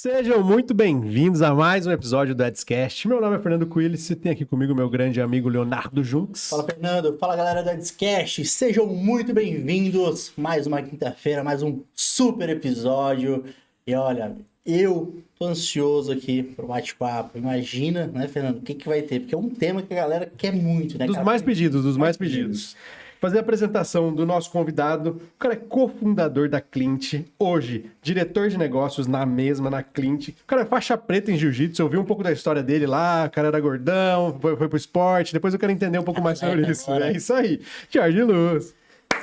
Sejam muito bem-vindos a mais um episódio do Edscast. Meu nome é Fernando Coelho e tem aqui comigo meu grande amigo Leonardo Junks. Fala, Fernando. Fala, galera do Edscast. Sejam muito bem-vindos. Mais uma quinta-feira, mais um super episódio. E olha, eu tô ansioso aqui pro bate-papo. Imagina, né, Fernando, o que vai ter? Porque é um tema que a galera quer muito, né, Dos cara? mais pedidos. Fazer a apresentação do nosso convidado. O cara é cofundador da Clint. Hoje, diretor de negócios na Clint. O cara é faixa preta em jiu-jitsu. Eu vi um pouco da história dele lá. O cara era gordão, foi pro esporte. Depois eu quero entender um pouco mais sobre isso. É isso aí. Jorge Luz.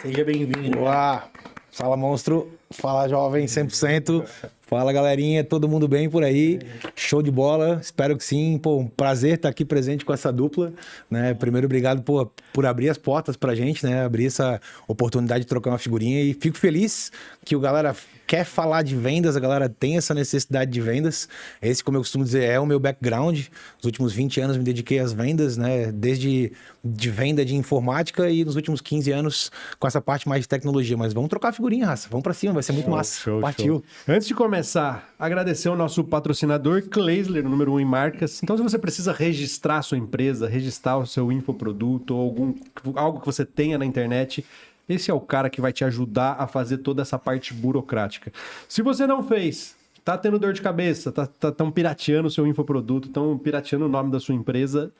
Seja bem-vindo. Uau! Fala, monstro. Fala, jovem, 100%. Fala, galerinha. Todo mundo bem por aí? Show de bola. Espero que sim. Pô, um prazer estar aqui presente com essa dupla, né? Primeiro, obrigado por abrir as portas pra gente, né? Abrir essa oportunidade de trocar uma figurinha. E fico feliz que o galera quer falar de vendas, a galera tem essa necessidade de vendas. Esse, como eu costumo dizer, é o meu background. Os últimos 20 anos me dediquei às vendas, né? Desde de venda de informática e nos últimos 15 anos com essa parte mais de tecnologia. Mas vamos trocar figurinha, raça. Vamos pra cima, vai ser muito massa. Partiu. Antes de começar, agradecer ao nosso patrocinador, Kleisler, o número 1 em marcas. Então, se você precisa registrar a sua empresa, registrar o seu infoproduto ou algo que você tenha na internet, esse é o cara que vai te ajudar a fazer toda essa parte burocrática. Se você não fez, tá tendo dor de cabeça, tão pirateando o seu infoproduto, tão pirateando o nome da sua empresa,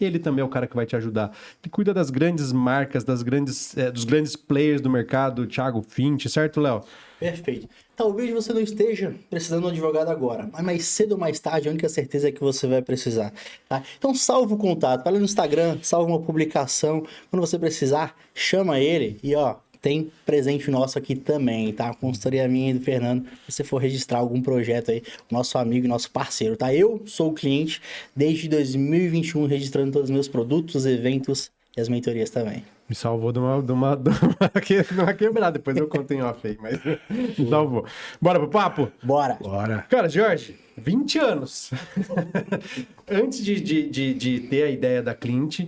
ele também é o cara que vai te ajudar. Ele cuida das grandes marcas, dos grandes players do mercado, Thiago Fint, certo, Léo? Perfeito. Talvez você não esteja precisando de um advogado agora, mas mais cedo ou mais tarde, a única certeza é que você vai precisar, tá? Então salva o contato, vai lá no Instagram, salva uma publicação, quando você precisar, chama ele e ó, tem presente nosso aqui também, tá? Consultoria minha e do Fernando, se você for registrar algum projeto aí, nosso amigo e nosso parceiro, tá? Eu sou o cliente desde 2021 registrando todos os meus produtos, eventos e as mentorias também. Me salvou de uma quebrada. Depois eu conto em off aí, mas me salvou. Bora pro papo? Bora! Cara, Jorge, 20 anos. Antes de ter a ideia da Clint,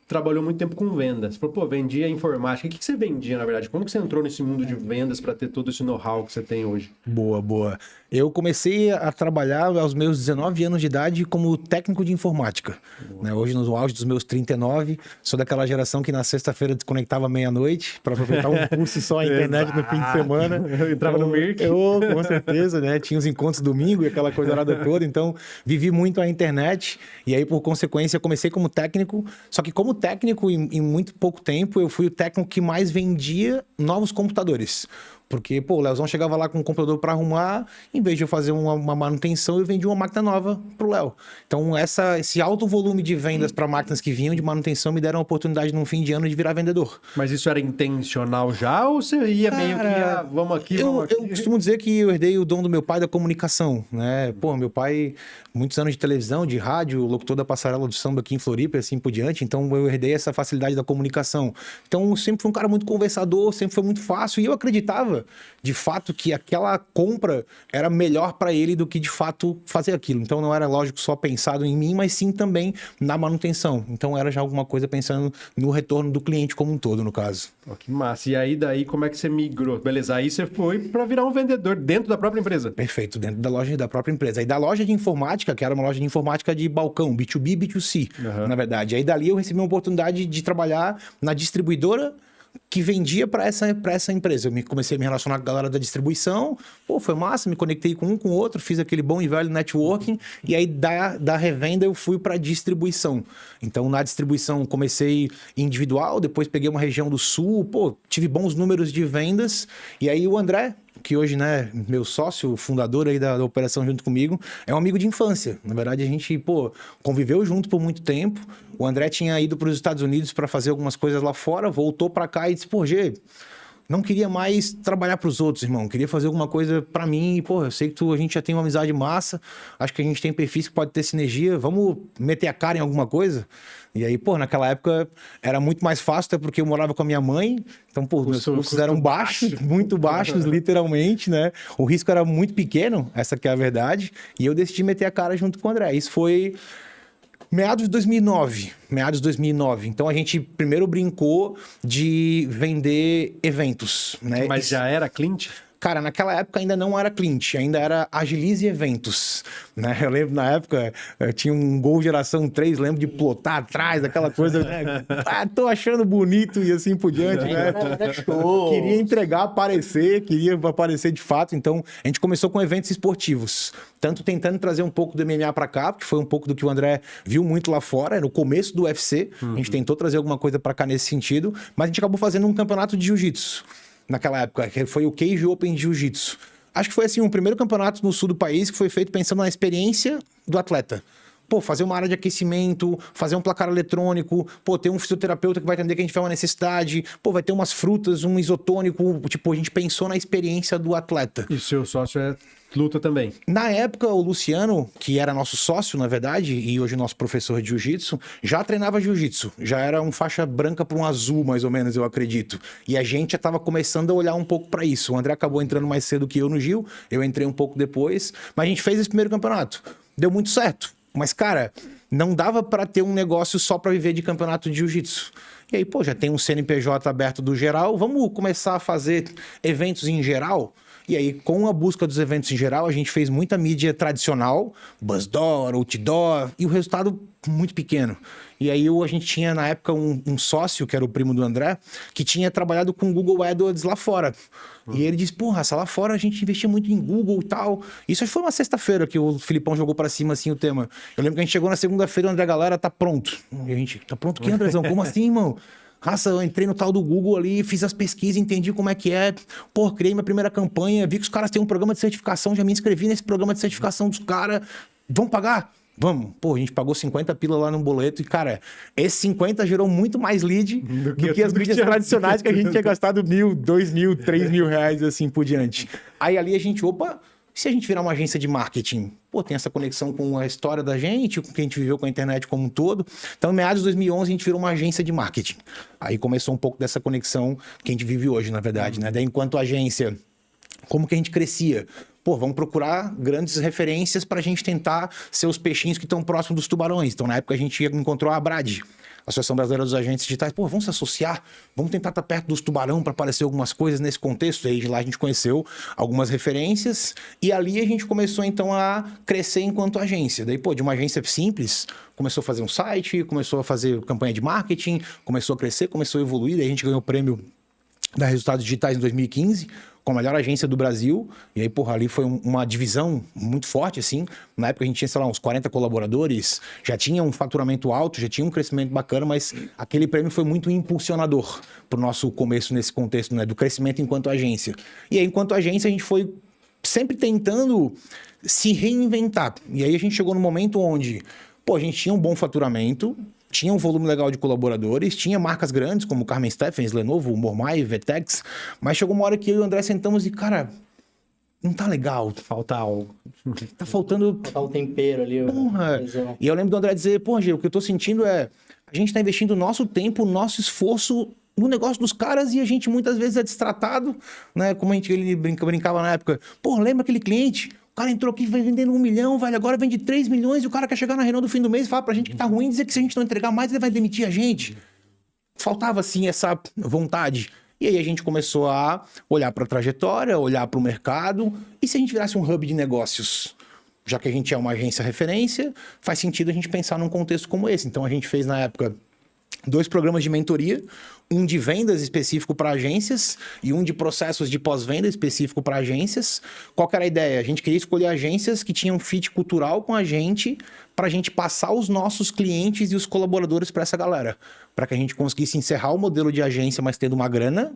trabalhou muito tempo com vendas. Falou, pô, vendia informática. O que você vendia, na verdade? Como que você entrou nesse mundo de vendas para ter todo esse know-how que você tem hoje? Boa. Eu comecei a trabalhar aos meus 19 anos de idade como técnico de informática. Né? Hoje, no auge dos meus 39, sou daquela geração que na sexta-feira desconectava meia-noite para aproveitar um curso só à internet no fim de semana. Eu entrava no Mirk. Com certeza, né? Tinha os encontros domingo e aquela coisa toda. Então, vivi muito a internet e aí, por consequência, comecei como técnico. Só que como técnico, em muito pouco tempo, eu fui o técnico que mais vendia novos computadores. Porque, pô, o Leozão chegava lá com um computador para arrumar, em vez de eu fazer uma manutenção, eu vendia uma máquina nova pro Léo. Então, esse alto volume de vendas para máquinas que vinham de manutenção me deram a oportunidade, num fim de ano, de virar vendedor. Mas isso era intencional já ou você ia meio que, vamos aqui? Eu costumo dizer que eu herdei o dom do meu pai da comunicação, né? Pô, meu pai, muitos anos de televisão, de rádio, locutor da Passarela do Samba aqui em Floripa e assim por diante, então eu herdei essa facilidade da comunicação. Então, eu sempre fui um cara muito conversador, sempre foi muito fácil, e eu acreditava de fato que aquela compra era melhor para ele do que de fato fazer aquilo. Então não era, lógico, só pensado em mim, mas sim também na manutenção. Então era já alguma coisa pensando no retorno do cliente como um todo, no caso. Oh, que massa. E aí daí como é que você migrou? Beleza, aí você foi para virar um vendedor dentro da própria empresa. Perfeito, dentro da loja da própria empresa. Aí da loja de informática, que era uma loja de informática de balcão, B2B, B2C, na verdade. Aí dali eu recebi uma oportunidade de trabalhar na distribuidora que vendia para essa empresa. Eu comecei a me relacionar com a galera da distribuição, pô, foi massa, me conectei com um com o outro, fiz aquele bom e velho networking, e aí da revenda eu fui para distribuição. Então, na distribuição comecei individual, depois peguei uma região do sul, pô, tive bons números de vendas, e aí o André, que hoje, né, meu sócio, fundador aí da operação junto comigo, é um amigo de infância. Na verdade, a gente, pô, conviveu junto por muito tempo. O André tinha ido para os Estados Unidos para fazer algumas coisas lá fora, voltou para cá e disse, pô, Gê, não queria mais trabalhar para os outros, irmão. Queria fazer alguma coisa para mim. E, pô, eu sei que a gente já tem uma amizade massa. Acho que a gente tem perfis que pode ter sinergia. Vamos meter a cara em alguma coisa? E aí, pô, naquela época era muito mais fácil, até porque eu morava com a minha mãe. Então, pô, meus custos eram baixos, muito baixos, literalmente, né? O risco era muito pequeno, essa que é a verdade. E eu decidi meter a cara junto com o André. Isso foi meados de 2009. Então, a gente primeiro brincou de vender eventos, né? Mas já era Clint? Cara, naquela época ainda não era Clint, ainda era Agilize Eventos, né? Eu lembro na época, tinha um Gol Geração 3, lembro de plotar atrás, aquela coisa, né? Tô achando bonito e assim por diante, né? Queria entregar, queria aparecer de fato, então a gente começou com eventos esportivos, tanto tentando trazer um pouco do MMA pra cá, porque foi um pouco do que o André viu muito lá fora, no começo do UFC, a gente tentou trazer alguma coisa pra cá nesse sentido, mas a gente acabou fazendo um campeonato de jiu-jitsu. Naquela época, que foi o Cage Open de Jiu-Jitsu. Acho que foi assim, um primeiro campeonato no sul do país que foi feito pensando na experiência do atleta. Pô, fazer uma área de aquecimento, fazer um placar eletrônico, pô, ter um fisioterapeuta que vai entender que a gente tiver uma necessidade, pô, vai ter umas frutas, um isotônico, tipo, a gente pensou na experiência do atleta. E o seu sócio luta também? Na época, o Luciano, que era nosso sócio, na verdade, e hoje nosso professor de jiu-jitsu, já treinava jiu-jitsu. Já era um faixa branca para um azul, mais ou menos, eu acredito. E a gente já estava começando a olhar um pouco para isso. O André acabou entrando mais cedo que eu no Gil, eu entrei um pouco depois, mas a gente fez esse primeiro campeonato. Deu muito certo. Mas, cara, não dava para ter um negócio só para viver de campeonato de jiu-jitsu. E aí, pô, já tem um CNPJ aberto do geral, vamos começar a fazer eventos em geral? E aí, com a busca dos eventos em geral, a gente fez muita mídia tradicional, buzzdoor, outdoor, e o resultado muito pequeno. E aí a gente tinha, na época, um sócio, que era o primo do André, que tinha trabalhado com Google AdWords lá fora. E ele disse, porra, lá fora a gente investia muito em Google e tal. Isso foi uma sexta-feira que o Filipão jogou pra cima, assim, o tema. Eu lembro que a gente chegou na segunda-feira e o André, galera, tá pronto. E a gente, tá pronto o quê, Andrezão? Como assim, irmão? Raça, eu entrei no tal do Google ali, fiz as pesquisas, entendi como é que é. Pô, criei minha primeira campanha, vi que os caras têm um programa de certificação, já me inscrevi nesse programa de certificação dos caras. Vamos pagar? Vamos. Pô, a gente pagou 50 pila lá no boleto e, cara, esse 50 gerou muito mais lead do que as mídias tradicionais que a gente tinha gastado 1.000, 2.000, 3.000 reais, assim por diante. Aí ali a gente, opa, se a gente virar uma agência de marketing? Pô, tem essa conexão com a história da gente, com o que a gente viveu com a internet como um todo. Então, em meados de 2011, a gente virou uma agência de marketing. Aí começou um pouco dessa conexão que a gente vive hoje, na verdade, né? Daí, enquanto agência, como que a gente crescia? Pô, vamos procurar grandes referências para a gente tentar ser os peixinhos que estão próximos dos tubarões. Então, na época, a gente encontrou a ABRAD, Associação Brasileira dos Agentes Digitais. Pô, vamos se associar, vamos tentar estar perto dos tubarão para aparecer algumas coisas nesse contexto. Aí de lá a gente conheceu algumas referências e ali a gente começou então a crescer enquanto agência. Daí, pô, de uma agência simples, começou a fazer um site, começou a fazer campanha de marketing, começou a crescer, começou a evoluir. Daí a gente ganhou o prêmio da Resultados Digitais em 2015, com a melhor agência do Brasil. E aí, porra, ali foi uma divisão muito forte, assim. Na época a gente tinha, sei lá, uns 40 colaboradores, já tinha um faturamento alto, já tinha um crescimento bacana, mas aquele prêmio foi muito impulsionador para o nosso começo nesse contexto, né, do crescimento enquanto agência. E aí, enquanto agência, a gente foi sempre tentando se reinventar. E aí a gente chegou no momento onde, pô, a gente tinha um bom faturamento, tinha um volume legal de colaboradores, tinha marcas grandes como Carmen Stephens, Lenovo, Mormai, Vetex, mas chegou uma hora que eu e o André sentamos e, cara, não tá legal. Falta algo. Tá faltando... Botar um tempero ali. Porra. E eu lembro do André dizer, pô, Gê, o que eu tô sentindo é, a gente tá investindo o nosso tempo, o nosso esforço no negócio dos caras e a gente muitas vezes é destratado, né? Como ele brincava na época. Pô, lembra aquele cliente? O cara entrou aqui vendendo 1 milhão, velho, agora vende 3 milhões e o cara quer chegar na reunião do fim do mês e falar pra gente que tá ruim, dizer que se a gente não entregar mais, ele vai demitir a gente. Faltava, assim, essa vontade. E aí a gente começou a olhar pra trajetória, olhar pro mercado. E se a gente virasse um hub de negócios? Já que a gente é uma agência referência, faz sentido a gente pensar num contexto como esse. Então a gente fez, na época, 2 programas de mentoria, um de vendas específico para agências e um de processos de pós-venda específico para agências. Qual que era a ideia? A gente queria escolher agências que tinham fit cultural com a gente para a gente passar os nossos clientes e os colaboradores para essa galera. Para que a gente conseguisse encerrar o modelo de agência, mas tendo uma grana.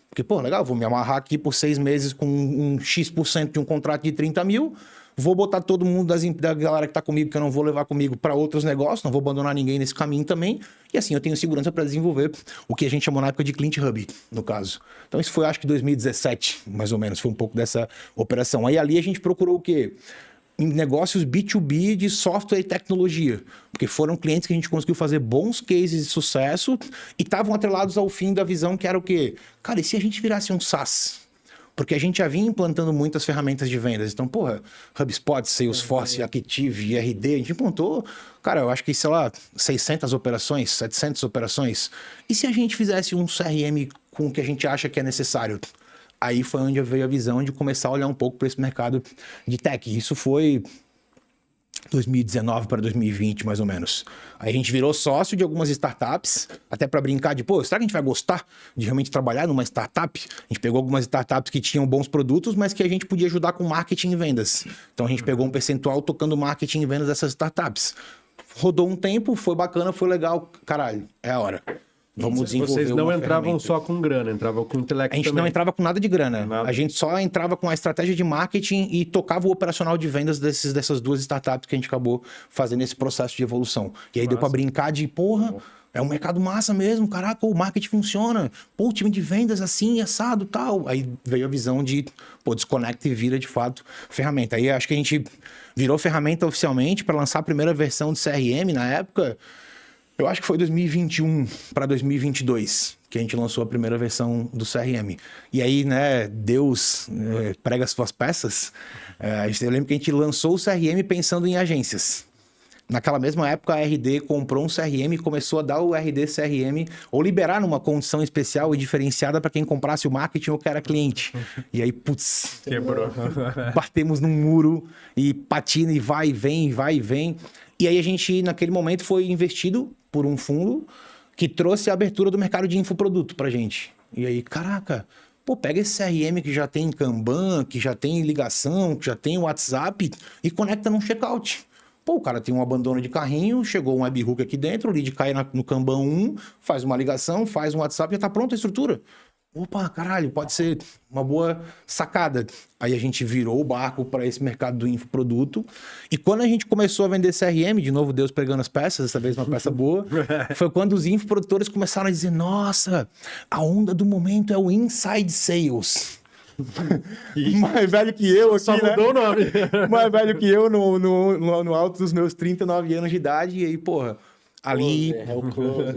Porque, pô, legal, vou me amarrar aqui por 6 meses com um X% de um contrato de 30 mil. Vou botar todo mundo da galera que tá comigo, que eu não vou levar comigo para outros negócios, não vou abandonar ninguém nesse caminho também. E assim, eu tenho segurança para desenvolver o que a gente chamou na época de Client Hub, no caso. Então isso foi, acho que 2017, mais ou menos, foi um pouco dessa operação. Aí ali a gente procurou o quê? Em negócios B2B de software e tecnologia. Porque foram clientes que a gente conseguiu fazer bons cases de sucesso e estavam atrelados ao fim da visão que era o quê? Cara, e se a gente virasse um SaaS? Porque a gente já vinha implantando muitas ferramentas de vendas. Então, porra, HubSpot, Salesforce, Active, RD, a gente implantou, cara, eu acho que, sei lá, 600 operações, 700 operações. E se a gente fizesse um CRM com o que a gente acha que é necessário? aí foi onde veio a visão de começar a olhar um pouco para esse mercado de tech. Isso foi 2019 para 2020, mais ou menos. Aí a gente virou sócio de algumas startups, até para brincar de, pô, será que a gente vai gostar de realmente trabalhar numa startup? A gente pegou algumas startups que tinham bons produtos, mas que a gente podia ajudar com marketing e vendas. Então a gente pegou um percentual tocando marketing e vendas dessas startups. Rodou um tempo, foi bacana, foi legal. Caralho, é a hora. Vamos desenvolver. Vocês não uma entravam ferramenta. só com grana, entravam com intelecto A gente também. não entrava com nada de grana. Nada. A gente só entrava com a estratégia de marketing e tocava o operacional de vendas dessas duas startups que a gente acabou fazendo esse processo de evolução. E aí deu pra brincar de, porra, é um mercado massa mesmo, caraca, o marketing funciona. Pô, o time de vendas assim, assado, tal. Aí veio a visão de, pô, desconecta e vira de fato ferramenta. Aí acho que a gente virou ferramenta oficialmente para lançar a primeira versão de CRM na época. Eu acho que foi 2021 para 2022 que a gente lançou a primeira versão do CRM. E aí, né, Deus prega as suas peças. Eu lembro que a gente lançou o CRM pensando em agências. Naquela mesma época, a RD comprou um CRM e começou a dar o RD CRM ou liberar numa condição especial e diferenciada para quem comprasse o marketing ou que era cliente. E aí, putz, Quebrou. batemos num muro e patina e vai e vem, vai e vem. E aí a gente, naquele momento, foi investido por um fundo que trouxe a abertura do mercado de infoproduto pra gente. E aí, caraca, pô, pega esse CRM que já tem Kanban, que já tem ligação, que já tem WhatsApp e conecta num checkout. Pô, o cara tem um abandono de carrinho, chegou um webhook aqui dentro, o lead cai no Kanban 1, faz uma ligação, faz um WhatsApp e já tá pronta a estrutura. Opa, caralho, pode ser uma boa sacada. Aí a gente virou o barco para esse mercado do infoproduto. E quando a gente começou a vender CRM, de novo Deus pregando as peças, dessa vez uma peça boa, foi quando os infoprodutores começaram a dizer, nossa, a onda do momento é o inside sales. Mais velho que eu aqui, Só mudou o nome. Mais velho que eu no alto dos meus 39 anos de idade. E aí, porra, ali... É o closer.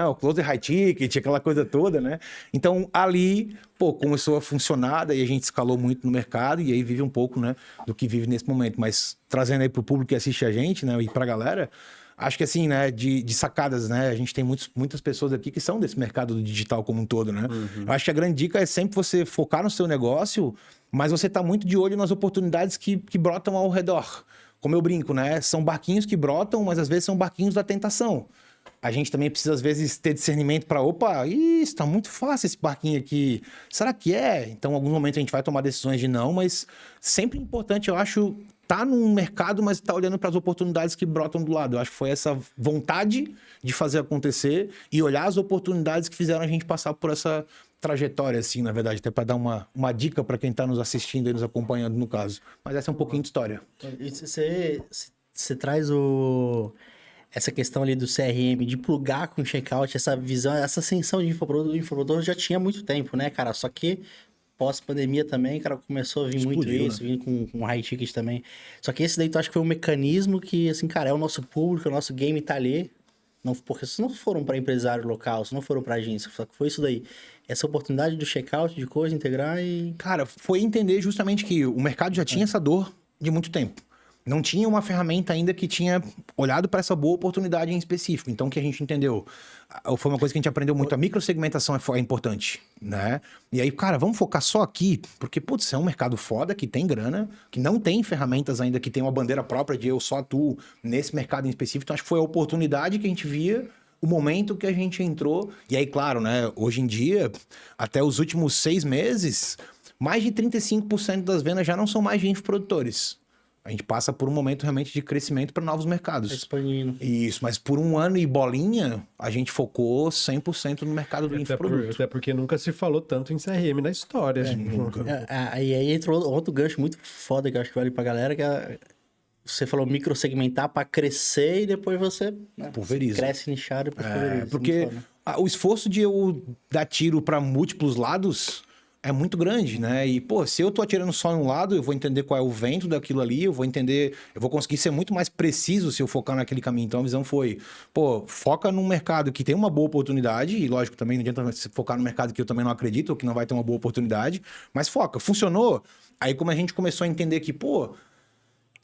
O closer high ticket, aquela coisa toda, né? Então, ali, pô, começou a funcionar, daí a gente escalou muito no mercado e aí vive um pouco, né, do que vive nesse momento. Mas trazendo aí pro público que assiste a gente, né, e pra galera, acho que assim, né, de sacadas, né, a gente tem muitas pessoas aqui que são desse mercado do digital como um todo, né? Eu acho que a grande dica é sempre você focar no seu negócio, mas você tá muito de olho nas oportunidades que brotam ao redor. Como eu brinco, né? São barquinhos que brotam, mas às vezes são barquinhos da tentação. A gente também precisa, às vezes, ter discernimento para, opa, isso tá muito fácil esse barquinho aqui. Será que é? Então, em algum momento a gente vai tomar decisões de não, mas sempre importante, eu acho, tá num mercado, mas tá olhando para as oportunidades que brotam do lado. Eu acho que foi essa vontade de fazer acontecer e olhar as oportunidades que fizeram a gente passar por essa trajetória, assim, na verdade, até para dar uma dica para quem está nos assistindo e nos acompanhando, no caso. Mas essa é um pouquinho de história. E você traz essa questão ali do CRM, de plugar com o checkout, essa visão, essa ascensão de infoproduto já tinha há muito tempo, né, cara? Só que pós-pandemia também, cara, começou a vir Explodiu, muito isso, vir com high ticket também. Só que esse daí tu acha que foi um mecanismo que, assim, cara, é o nosso público, é o nosso game tá ali. Não, porque se não foram para empresário local, se não foram para agência, só que foi isso daí. Essa oportunidade do checkout, de coisa, integrar e... Cara, foi entender justamente que o mercado já tinha essa dor de muito tempo. Não tinha uma ferramenta ainda que tinha olhado para essa boa oportunidade em específico. Então, o que a gente entendeu? Foi uma coisa que a gente aprendeu muito. A microsegmentação é importante, né? E aí, cara, vamos focar só aqui, porque, putz, é um mercado foda, que tem grana, que não tem ferramentas ainda, que tem uma bandeira própria de eu só atuo nesse mercado em específico. Então, acho que foi a oportunidade que a gente via, o momento que a gente entrou. E aí, claro, né? Hoje em dia, até os últimos 6 meses, mais de 35% das vendas já não são mais de infoprodutores. A gente passa por um momento realmente de crescimento para novos mercados. Tá expandindo. Isso, mas por um ano e bolinha, a gente focou 100% no mercado do infoproduto. Até porque nunca se falou tanto em CRM na história. Nunca. E aí entrou outro gancho muito foda que eu acho que vale pra galera, que é, você falou microsegmentar para crescer e depois você, né, Pulveriza. cresce nichado e depois pulveriza. Porque Muito foda. o esforço de eu dar tiro para múltiplos lados é muito grande, né? E, pô, se eu tô atirando só num lado, eu vou entender qual é o vento daquilo ali, eu vou conseguir ser muito mais preciso se eu focar naquele caminho. Então, a visão foi, pô, foca num mercado que tem uma boa oportunidade, e lógico, também não adianta você focar no mercado que eu também não acredito, ou que não vai ter uma boa oportunidade, mas foca. Funcionou? Aí, como a gente começou a entender que, pô,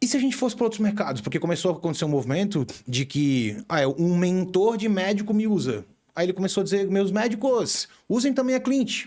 e se a gente fosse para outros mercados? Porque começou a acontecer um movimento de que, um mentor de médico me usa. Aí ele começou a dizer, meus médicos, usem também a Clint.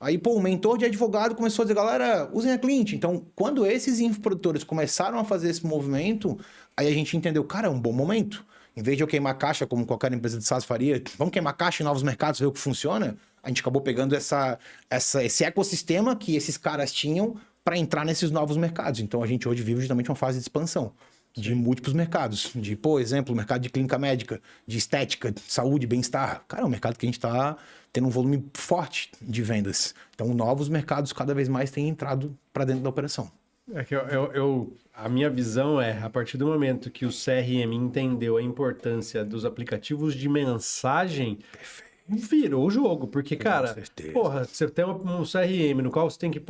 Aí, pô, o mentor de advogado começou a dizer, galera, usem a Clint. Então, quando esses infoprodutores começaram a fazer esse movimento, aí a gente entendeu, cara, é um bom momento. Em vez de eu queimar caixa, como qualquer empresa de SaaS faria, vamos queimar caixa em novos mercados, ver o que funciona. A gente acabou pegando esse ecossistema que esses caras tinham para entrar nesses novos mercados. Então, a gente hoje vive justamente uma fase de expansão de múltiplos mercados. De, por exemplo, mercado de clínica médica, de estética, de saúde, bem-estar. Cara, é um mercado que a gente está tendo um volume forte de vendas. Então, novos mercados cada vez mais têm entrado para dentro da operação. É que a minha visão é, a partir do momento que o CRM entendeu a importância dos aplicativos de mensagem, virou o jogo. Porque, cara, porra, você tem um CRM no qual você tem que,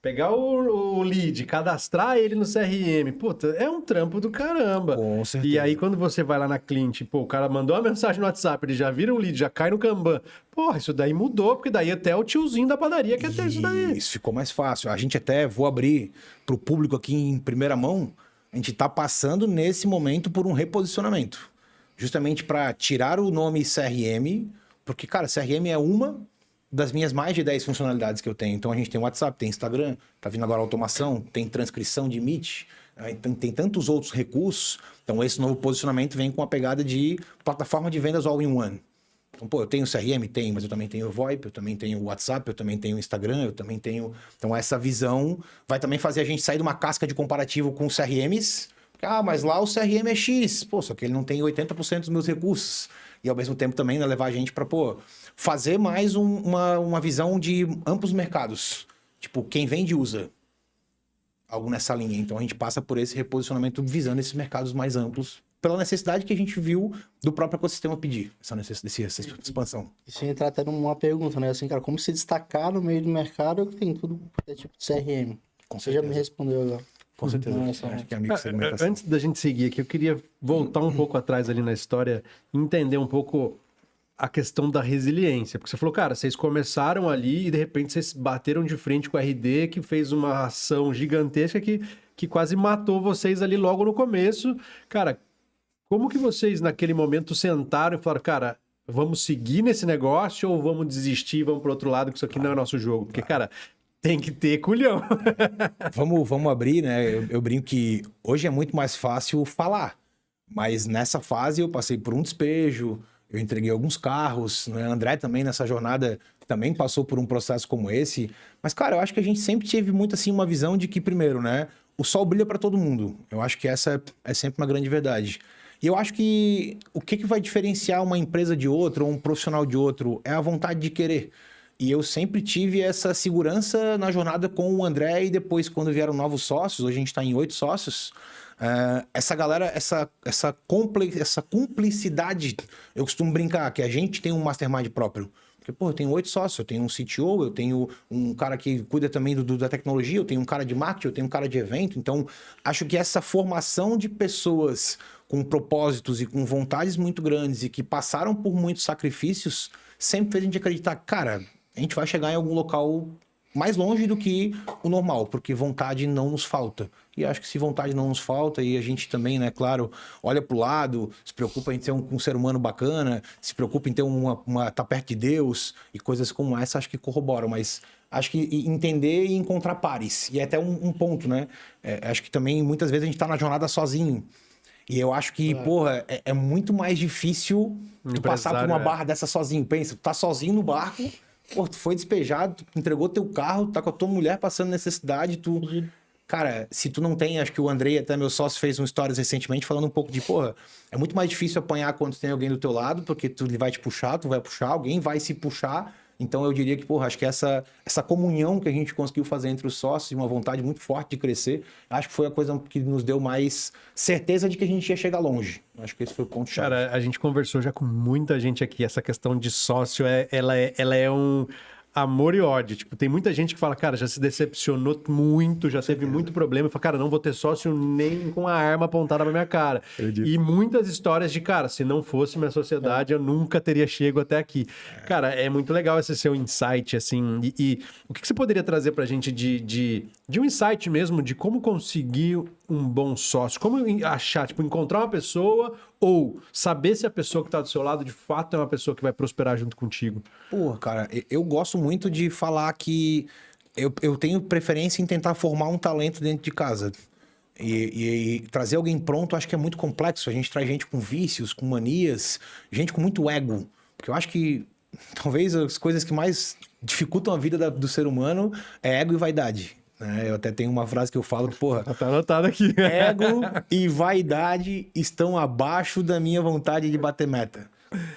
pegar o lead, cadastrar ele no CRM, puta, é um trampo do caramba. Com certeza. E aí, quando você vai lá na Clint, o cara mandou uma mensagem no WhatsApp, ele já vira um lead, já cai no Kanban. Porra, isso daí mudou, porque daí até o tiozinho da padaria quer ter isso daí. Isso ficou mais fácil. A gente até, vou abrir para o público aqui em primeira mão, a gente está passando nesse momento por um reposicionamento. Justamente para tirar o nome CRM, porque, cara, CRM é uma das minhas mais de 10 funcionalidades que eu tenho. Então, a gente tem WhatsApp, tem Instagram, tá vindo agora automação, tem transcrição de Meet, tem tantos outros recursos. Então, esse novo posicionamento vem com a pegada de plataforma de vendas all-in-one. Então, eu tenho CRM? Tenho, mas eu também tenho o VoIP, eu também tenho o WhatsApp, eu também tenho o Instagram, eu também tenho... Então, essa visão vai também fazer a gente sair de uma casca de comparativo com os CRMs. Mas lá o CRM é X. Só que ele não tem 80% dos meus recursos. E, ao mesmo tempo, também levar a gente para, fazer mais uma visão de amplos mercados. Tipo, quem vende usa. Algo nessa linha. Então, a gente passa por esse reposicionamento visando esses mercados mais amplos, pela necessidade que a gente viu do próprio ecossistema pedir, essa expansão. Isso entrar até numa pergunta, né? Assim, cara, como se destacar no meio do mercado que tem tudo tipo de CRM? Você já me respondeu agora. Com certeza. Acho que é amigo segmentação. Antes da gente seguir aqui, eu queria voltar um pouco atrás ali na história e entender um pouco a questão da resiliência. Porque você falou, cara, vocês começaram ali e de repente vocês bateram de frente com o RD, que fez uma ação gigantesca que quase matou vocês ali logo no começo. Cara, como que vocês naquele momento sentaram e falaram, cara, vamos seguir nesse negócio ou vamos desistir, vamos pro outro lado, que isso aqui não é nosso jogo? Porque, cara, tem que ter culhão. Vamos abrir, né? Eu brinco que hoje é muito mais fácil falar. Mas nessa fase eu passei por um despejo, eu entreguei alguns carros, né? André também nessa jornada também passou por um processo como esse. Mas, cara, eu acho que a gente sempre teve muito assim uma visão de que, primeiro, né? O sol brilha para todo mundo. Eu acho que essa é sempre uma grande verdade. E eu acho que o que vai diferenciar uma empresa de outra ou um profissional de outro é a vontade de querer. E eu sempre tive essa segurança na jornada com o André e depois, quando vieram novos sócios, hoje a gente está em 8 sócios, essa galera, essa cumplicidade, eu costumo brincar que a gente tem um mastermind próprio. Porque, eu tenho 8 sócios, eu tenho um CTO, eu tenho um cara que cuida também da tecnologia, eu tenho um cara de marketing, eu tenho um cara de evento. Então, acho que essa formação de pessoas com propósitos e com vontades muito grandes e que passaram por muitos sacrifícios sempre fez a gente acreditar, cara, a gente vai chegar em algum local mais longe do que o normal, porque vontade não nos falta. E acho que se vontade não nos falta, e a gente também, né, claro, olha pro lado, se preocupa em ter um ser humano bacana, se preocupa em ter tá perto de Deus, e coisas como essa, acho que corroboram, mas acho que entender e encontrar pares. E é até um ponto, né? Acho que também, muitas vezes, a gente tá na jornada sozinho. E eu acho que, é muito mais difícil tu passar por uma barra dessa sozinho. Pensa, tu tá sozinho no barco, tu foi despejado, tu entregou teu carro, tá com a tua mulher passando necessidade, Cara, se tu não tem, acho que o Andrei, até meu sócio, fez um stories recentemente falando um pouco de, é muito mais difícil apanhar quando tem alguém do teu lado, porque ele vai te puxar, tu vai puxar, alguém vai se puxar. Então eu diria que, acho que essa comunhão que a gente conseguiu fazer entre os sócios e uma vontade muito forte de crescer, acho que foi a coisa que nos deu mais certeza de que a gente ia chegar longe. Acho que esse foi o ponto chave. Cara, a gente conversou já com muita gente aqui, essa questão de sócio, ela é um amor e ódio. Tipo, tem muita gente que fala, cara, já se decepcionou muito, já teve muito problema. Fala, cara, não vou ter sócio nem com a arma apontada pra minha cara. E muitas histórias de, cara, se não fosse minha sociedade, eu nunca teria chego até aqui. Cara, é muito legal esse seu insight, assim. E o que você poderia trazer pra gente de um insight mesmo, de como conseguir um bom sócio? Como achar, tipo, encontrar uma pessoa ou saber se a pessoa que tá do seu lado de fato é uma pessoa que vai prosperar junto contigo? Pô, cara, eu gosto muito de falar que eu tenho preferência em tentar formar um talento dentro de casa. E trazer alguém pronto, acho que é muito complexo. A gente traz gente com vícios, com manias, gente com muito ego. Porque eu acho que talvez as coisas que mais dificultam a vida do ser humano é ego e vaidade. Né? Eu até tenho uma frase que eu falo, porra... Tá anotado aqui. Ego e vaidade estão abaixo da minha vontade de bater meta.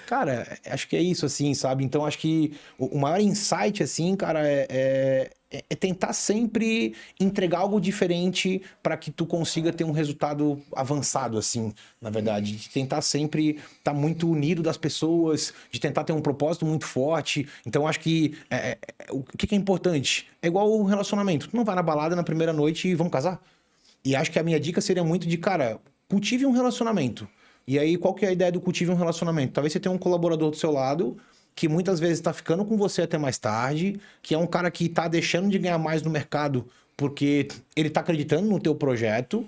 Cara, acho que é isso, assim, sabe? Então, acho que o maior insight, assim, cara, é tentar sempre entregar algo diferente para que tu consiga ter um resultado avançado, assim, na verdade. De tentar sempre estar muito unido das pessoas, de tentar ter um propósito muito forte. Então, acho que o que é importante? É igual o relacionamento. Tu não vai na balada na primeira noite e vamos casar? E acho que a minha dica seria muito de, cara, cultive um relacionamento. E aí, qual que é a ideia do cultive um relacionamento? Talvez você tenha um colaborador do seu lado que muitas vezes está ficando com você até mais tarde, que é um cara que está deixando de ganhar mais no mercado porque ele está acreditando no teu projeto.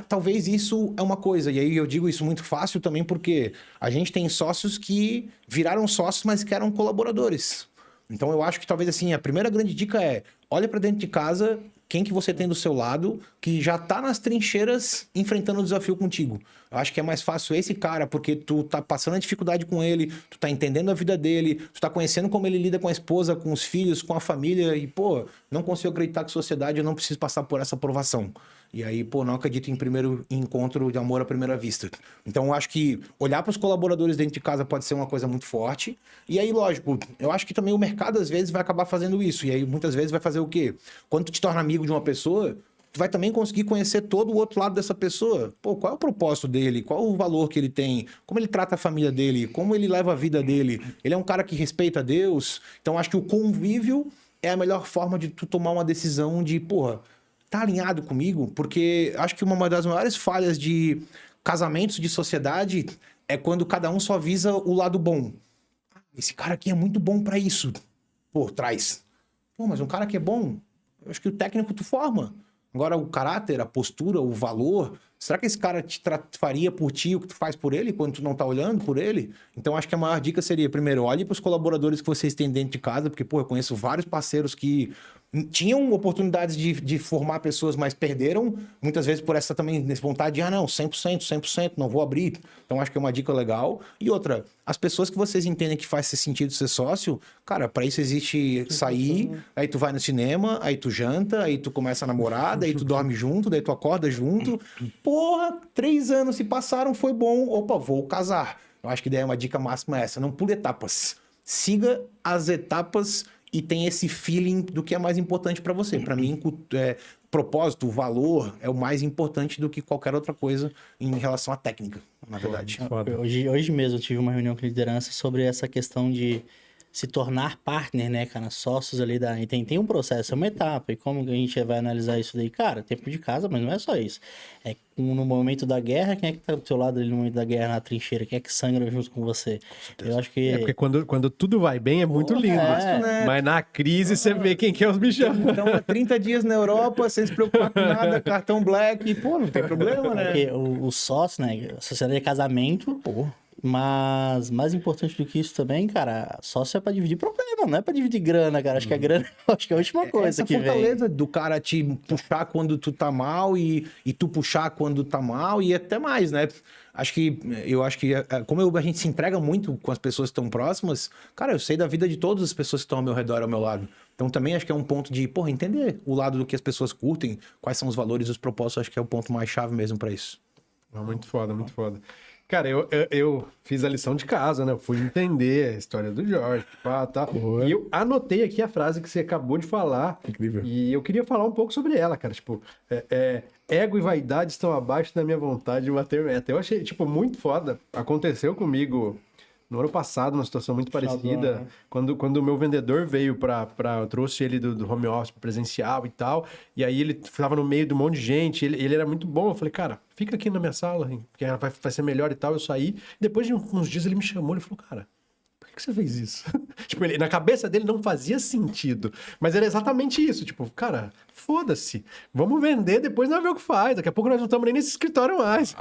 Talvez isso é uma coisa. E aí eu digo isso muito fácil também porque a gente tem sócios que viraram sócios, mas que eram colaboradores. Então eu acho que talvez assim, a primeira grande dica é: olha para dentro de casa quem que você tem do seu lado que já tá nas trincheiras enfrentando o desafio contigo. Eu acho que é mais fácil esse cara, porque tu tá passando a dificuldade com ele, tu tá entendendo a vida dele, tu tá conhecendo como ele lida com a esposa, com os filhos, com a família, e, pô, não consigo acreditar que sociedade eu não preciso passar por essa aprovação. E aí, pô, não acredito em primeiro encontro de amor à primeira vista. Então, eu acho que olhar para os colaboradores dentro de casa pode ser uma coisa muito forte. E aí, lógico, eu acho que também o mercado, às vezes, vai acabar fazendo isso. E aí, muitas vezes, vai fazer o quê? Quando tu te torna amigo de uma pessoa, tu vai também conseguir conhecer todo o outro lado dessa pessoa. Pô, qual é o propósito dele? Qual o valor que ele tem? Como ele trata a família dele? Como ele leva a vida dele? Ele é um cara que respeita a Deus? Então, acho que o convívio é a melhor forma de tu tomar uma decisão de, porra, tá alinhado comigo? Porque acho que uma das maiores falhas de casamentos de sociedade é quando cada um só visa o lado bom. Esse cara aqui é muito bom pra isso. Pô, traz. Pô, mas um cara que é bom, eu acho que o técnico tu forma. Agora, o caráter, a postura, o valor, será que esse cara faria por ti o que tu faz por ele quando tu não tá olhando por ele? Então, acho que a maior dica seria, primeiro, olhe para os colaboradores que vocês têm dentro de casa, porque, pô, eu conheço vários parceiros que tinham oportunidades de formar pessoas, mas perderam, muitas vezes por essa também vontade de, não, 100%, não vou abrir. Então, acho que é uma dica legal. E outra, as pessoas que vocês entendem que faz sentido ser sócio, cara, para isso existe sair, aí tu vai no cinema, aí tu janta, aí tu começa a namorar, daí tu dorme junto, daí tu acorda junto. Porra, 3 anos se passaram, foi bom. Opa, vou casar. Eu acho que daí é uma dica máxima essa, não pule etapas. Siga as etapas e tem esse feeling do que é mais importante para você. Para mim, propósito, valor é o mais importante do que qualquer outra coisa em relação à técnica, na verdade. Hoje mesmo eu tive uma reunião com liderança sobre essa questão de se tornar partner, né, cara? Sócios ali da... Tem um processo, é uma etapa. E como que a gente vai analisar isso daí? Cara, tempo de casa, mas não é só isso. É no momento da guerra, quem é que tá do teu lado ali no momento da guerra, na trincheira? Quem é que sangra junto com você? Eu acho que... porque quando tudo vai bem é muito lindo. Né? Mas na crise você vê quem que é os bichão. Então, 30 dias na Europa, sem se preocupar com nada, cartão black, pô, não tem problema, né? Porque o sócio, né? A sociedade é casamento, pô. Mas mais importante do que isso também, cara, sócio é pra dividir problema, não é pra dividir grana, cara. Acho que a grana acho que é a última coisa que vem. Essa fortaleza do cara te puxar quando tu tá mal e tu puxar quando tá mal e até mais, né? Eu acho que como a gente se entrega muito com as pessoas que estão próximas, cara, eu sei da vida de todas as pessoas que estão ao meu redor, ao meu lado. Então também acho que é um ponto de, porra, entender o lado do que as pessoas curtem, quais são os valores, os propósitos, acho que é o ponto mais chave mesmo pra isso. Muito foda, muito foda. Cara, eu fiz a lição de casa, né? Eu fui entender a história do Jorge, tá? E eu anotei aqui a frase que você acabou de falar. Incrível. E eu queria falar um pouco sobre ela, cara. Tipo, ego e vaidade estão abaixo da minha vontade de bater meta. Eu achei, tipo, muito foda. Aconteceu comigo no ano passado, uma situação muito parecida, né? Quando o meu vendedor veio eu trouxe ele do home office presencial e tal, e aí ele estava no meio de um monte de gente, ele era muito bom, eu falei, cara, fica aqui na minha sala, porque vai ser melhor e tal, eu saí, depois de uns dias ele me chamou, ele falou, cara, por que você fez isso? Tipo, na cabeça dele não fazia sentido, mas era exatamente isso, tipo, cara, foda-se. Vamos vender, depois nós vemos o que faz. Daqui a pouco nós não estamos nem nesse escritório mais.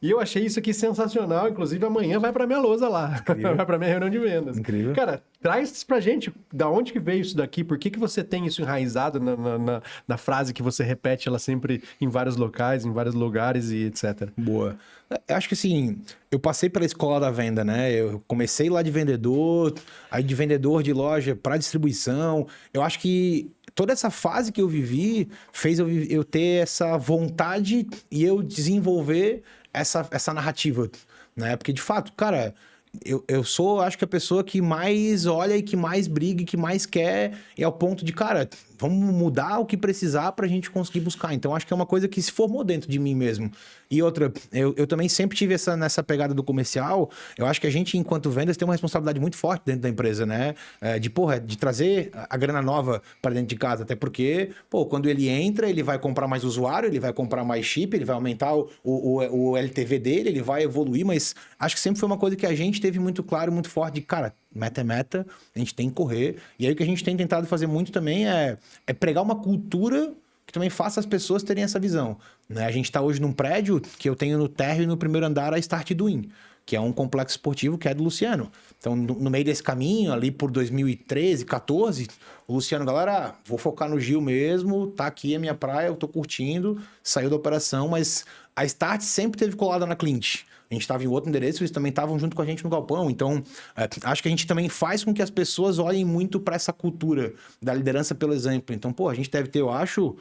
E eu achei isso aqui sensacional. Inclusive, amanhã vai pra minha lousa lá. Vai pra minha reunião de vendas. Incrível. Cara, traz pra gente da onde que veio isso daqui, por que você tem isso enraizado na frase que você repete ela sempre em vários locais, em vários lugares e etc. Boa. Eu acho que assim, eu passei pela escola da venda, né? Eu comecei lá de vendedor, aí de vendedor de loja para distribuição. Eu acho que toda essa fase que eu vivi fez eu ter essa vontade e eu desenvolver essa narrativa, né? Porque de fato, cara, eu sou, acho que a pessoa que mais olha e que mais briga e que mais quer e ao ponto de, cara, vamos mudar o que precisar pra gente conseguir buscar. Então, acho que é uma coisa que se formou dentro de mim mesmo. E outra, eu também sempre tive nessa pegada do comercial. Eu acho que a gente, enquanto vendas, tem uma responsabilidade muito forte dentro da empresa, né? De trazer a grana nova para dentro de casa. Até porque, quando ele entra, ele vai comprar mais usuário, ele vai comprar mais chip, ele vai aumentar o LTV dele, ele vai evoluir. Mas acho que sempre foi uma coisa que a gente teve muito claro, muito forte de, cara, meta é meta, a gente tem que correr. E aí o que a gente tem tentado fazer muito também é pregar uma cultura que também faça as pessoas terem essa visão, né? A gente está hoje num prédio que eu tenho no térreo e no primeiro andar a Start Doing, que é um complexo esportivo que é do Luciano. Então, no meio desse caminho, ali por 2013, 14, o Luciano, galera, vou focar no Gil mesmo, tá aqui a minha praia, eu tô curtindo, saiu da operação, mas a Start sempre teve colada na Clint. A gente estava em outro endereço, eles também estavam junto com a gente no galpão. Então, acho que a gente também faz com que as pessoas olhem muito para essa cultura da liderança pelo exemplo. Então, a gente deve ter, eu acho,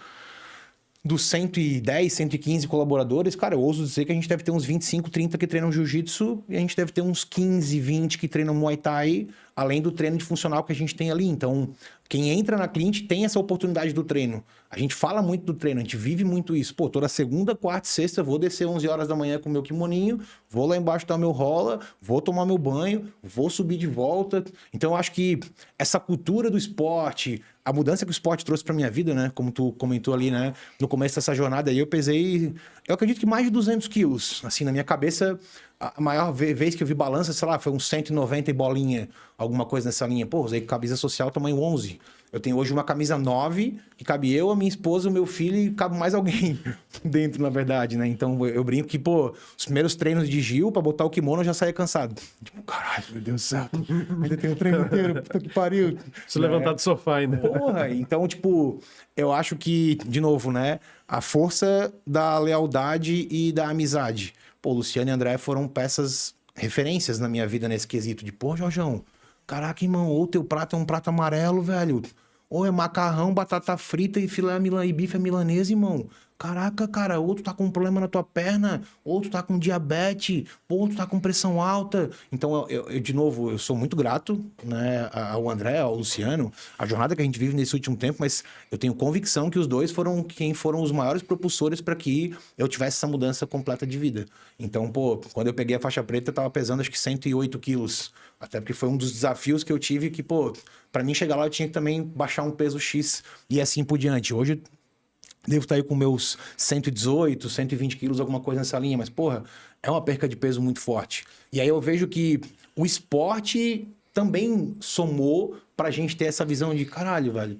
dos 110, 115 colaboradores, cara, eu ouso dizer que a gente deve ter uns 25, 30 que treinam jiu-jitsu e a gente deve ter uns 15, 20 que treinam Muay Thai, além do treino de funcional que a gente tem ali. Então, quem entra na Clint tem essa oportunidade do treino. A gente fala muito do treino, a gente vive muito isso. Toda segunda, quarta e sexta, eu vou descer 11 horas da manhã com o meu kimoninho, vou lá embaixo dar meu rola, vou tomar meu banho, vou subir de volta. Então, eu acho que essa cultura do esporte, a mudança que o esporte trouxe pra minha vida, né? Como tu comentou ali, né? No começo dessa jornada aí, eu pesei, eu acredito que mais de 200 quilos. Assim, na minha cabeça, a maior vez que eu vi balança, sei lá, foi uns 190 e bolinha, alguma coisa nessa linha. Usei camisa social tamanho 11. Eu tenho hoje uma camisa 9, que cabe eu, a minha esposa, o meu filho e cabe mais alguém dentro, na verdade, né? Então, eu brinco que, os primeiros treinos de Gil, pra botar o kimono, eu já saía cansado. Tipo, caralho, meu Deus do céu. Ainda tem o treino inteiro, puta que pariu. Se levantar do sofá ainda. Então, eu acho que, de novo, né? A força da lealdade e da amizade. Luciano e André foram peças, referências na minha vida nesse quesito de, Jorjão, caraca, irmão, ou teu prato é um prato amarelo, velho. Ou é macarrão, batata frita e filé e bife milanesa, irmão. Caraca, cara, ou tu tá com um problema na tua perna, ou tu tá com diabetes, ou tu tá com pressão alta. Então, eu de novo, eu sou muito grato, né, ao André, ao Luciano, a jornada que a gente vive nesse último tempo, mas eu tenho convicção que os dois foram os maiores propulsores para que eu tivesse essa mudança completa de vida. Então, quando eu peguei a faixa preta, eu tava pesando acho que 108 quilos. Até porque foi um dos desafios que eu tive que, para mim chegar lá eu tinha que também baixar um peso X e assim por diante. Hoje devo estar aí com meus 118, 120 quilos, alguma coisa nessa linha, mas, é uma perca de peso muito forte. E aí eu vejo que o esporte também somou pra gente ter essa visão de, caralho, velho,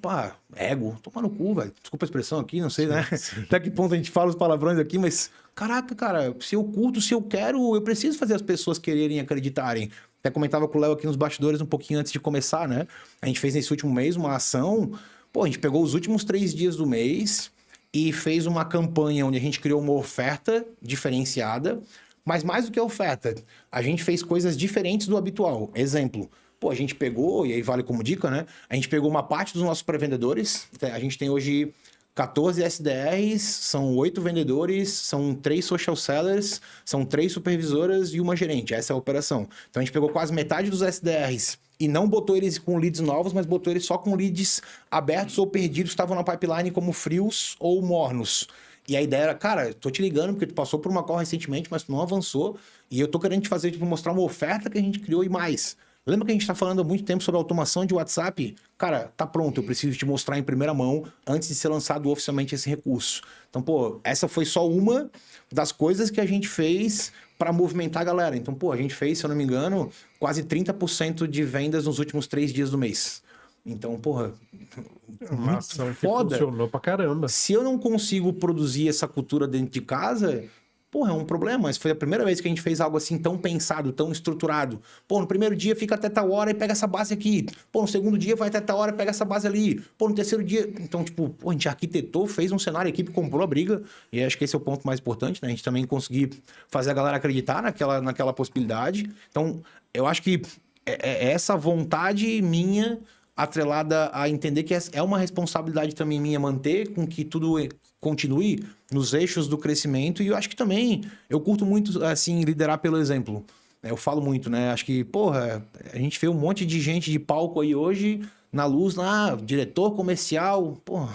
ego, toma no cu, velho. Desculpa a expressão aqui, não sei, né? Sim. Até que ponto a gente fala os palavrões aqui, mas, caraca, cara, se eu curto, se eu quero, eu preciso fazer as pessoas quererem acreditarem. Até comentava com o Léo aqui nos bastidores um pouquinho antes de começar, né? A gente fez nesse último mês uma ação, a gente pegou os últimos 3 dias do mês e fez uma campanha onde a gente criou uma oferta diferenciada, mas mais do que a oferta, a gente fez coisas diferentes do habitual. Exemplo, a gente pegou, e aí vale como dica, né? A gente pegou uma parte dos nossos pré-vendedores, a gente tem hoje 14 SDRs, são 8 vendedores, são 3 social sellers, são 3 supervisoras e uma gerente. Essa é a operação. Então a gente pegou quase metade dos SDRs e não botou eles com leads novos, mas botou eles só com leads abertos ou perdidos, estavam na pipeline como frios ou mornos. E a ideia era, cara, tô te ligando porque tu passou por uma call recentemente, mas tu não avançou, e eu tô querendo te fazer, mostrar uma oferta que a gente criou e mais. Lembra que a gente tá falando há muito tempo sobre automação de WhatsApp? Cara, tá pronto, eu preciso te mostrar em primeira mão antes de ser lançado oficialmente esse recurso. Então, essa foi só uma das coisas que a gente fez para movimentar a galera. Então, a gente fez, se eu não me engano, quase 30% de vendas nos últimos 3 dias do mês. Então, Uma ação que foda. funcionou pra caramba. Se eu não consigo produzir essa cultura dentro de casa, porra, é um problema. Mas foi a primeira vez que a gente fez algo assim tão pensado, tão estruturado. Pô, no primeiro dia fica até tal hora e pega essa base aqui. Pô, no segundo dia vai até tal hora e pega essa base ali. Pô, no terceiro dia... Então, tipo, pô, a gente arquitetou, fez um cenário, a equipe comprou a briga. E acho que esse é o ponto mais importante, né? A gente também conseguir fazer a galera acreditar naquela possibilidade. Então, eu acho que é essa vontade minha atrelada a entender que é uma responsabilidade também minha manter com que tudo continue nos eixos do crescimento. E eu acho que também eu curto muito, assim, liderar pelo exemplo. Eu falo muito, né? Acho que, porra, a gente vê um monte de gente de palco aí hoje, na luz, lá, diretor comercial, porra...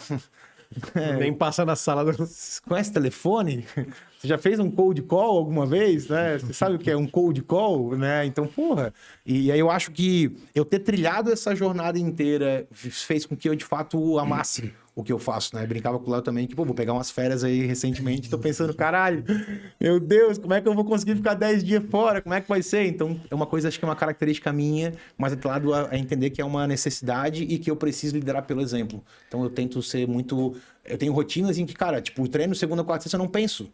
Nem passa na sala do... Você conhece telefone? Você já fez um cold call alguma vez, né? Você sabe o que é um cold call, né? Então, porra. E aí eu acho que eu ter trilhado essa jornada inteira fez com que eu, de fato, amasse o que eu faço, né? Brincava com o Léo também que, pô, vou pegar umas férias aí recentemente. Tô pensando, caralho, meu Deus, como é que eu vou conseguir ficar 10 dias fora? Como é que vai ser? Então, é uma coisa, acho que é uma característica minha, mas atrelado a entender que é uma necessidade e que eu preciso liderar pelo exemplo. Então, eu tento ser muito... Eu tenho rotinas em que, cara, tipo, treino segunda, quarta, sexta, eu não penso.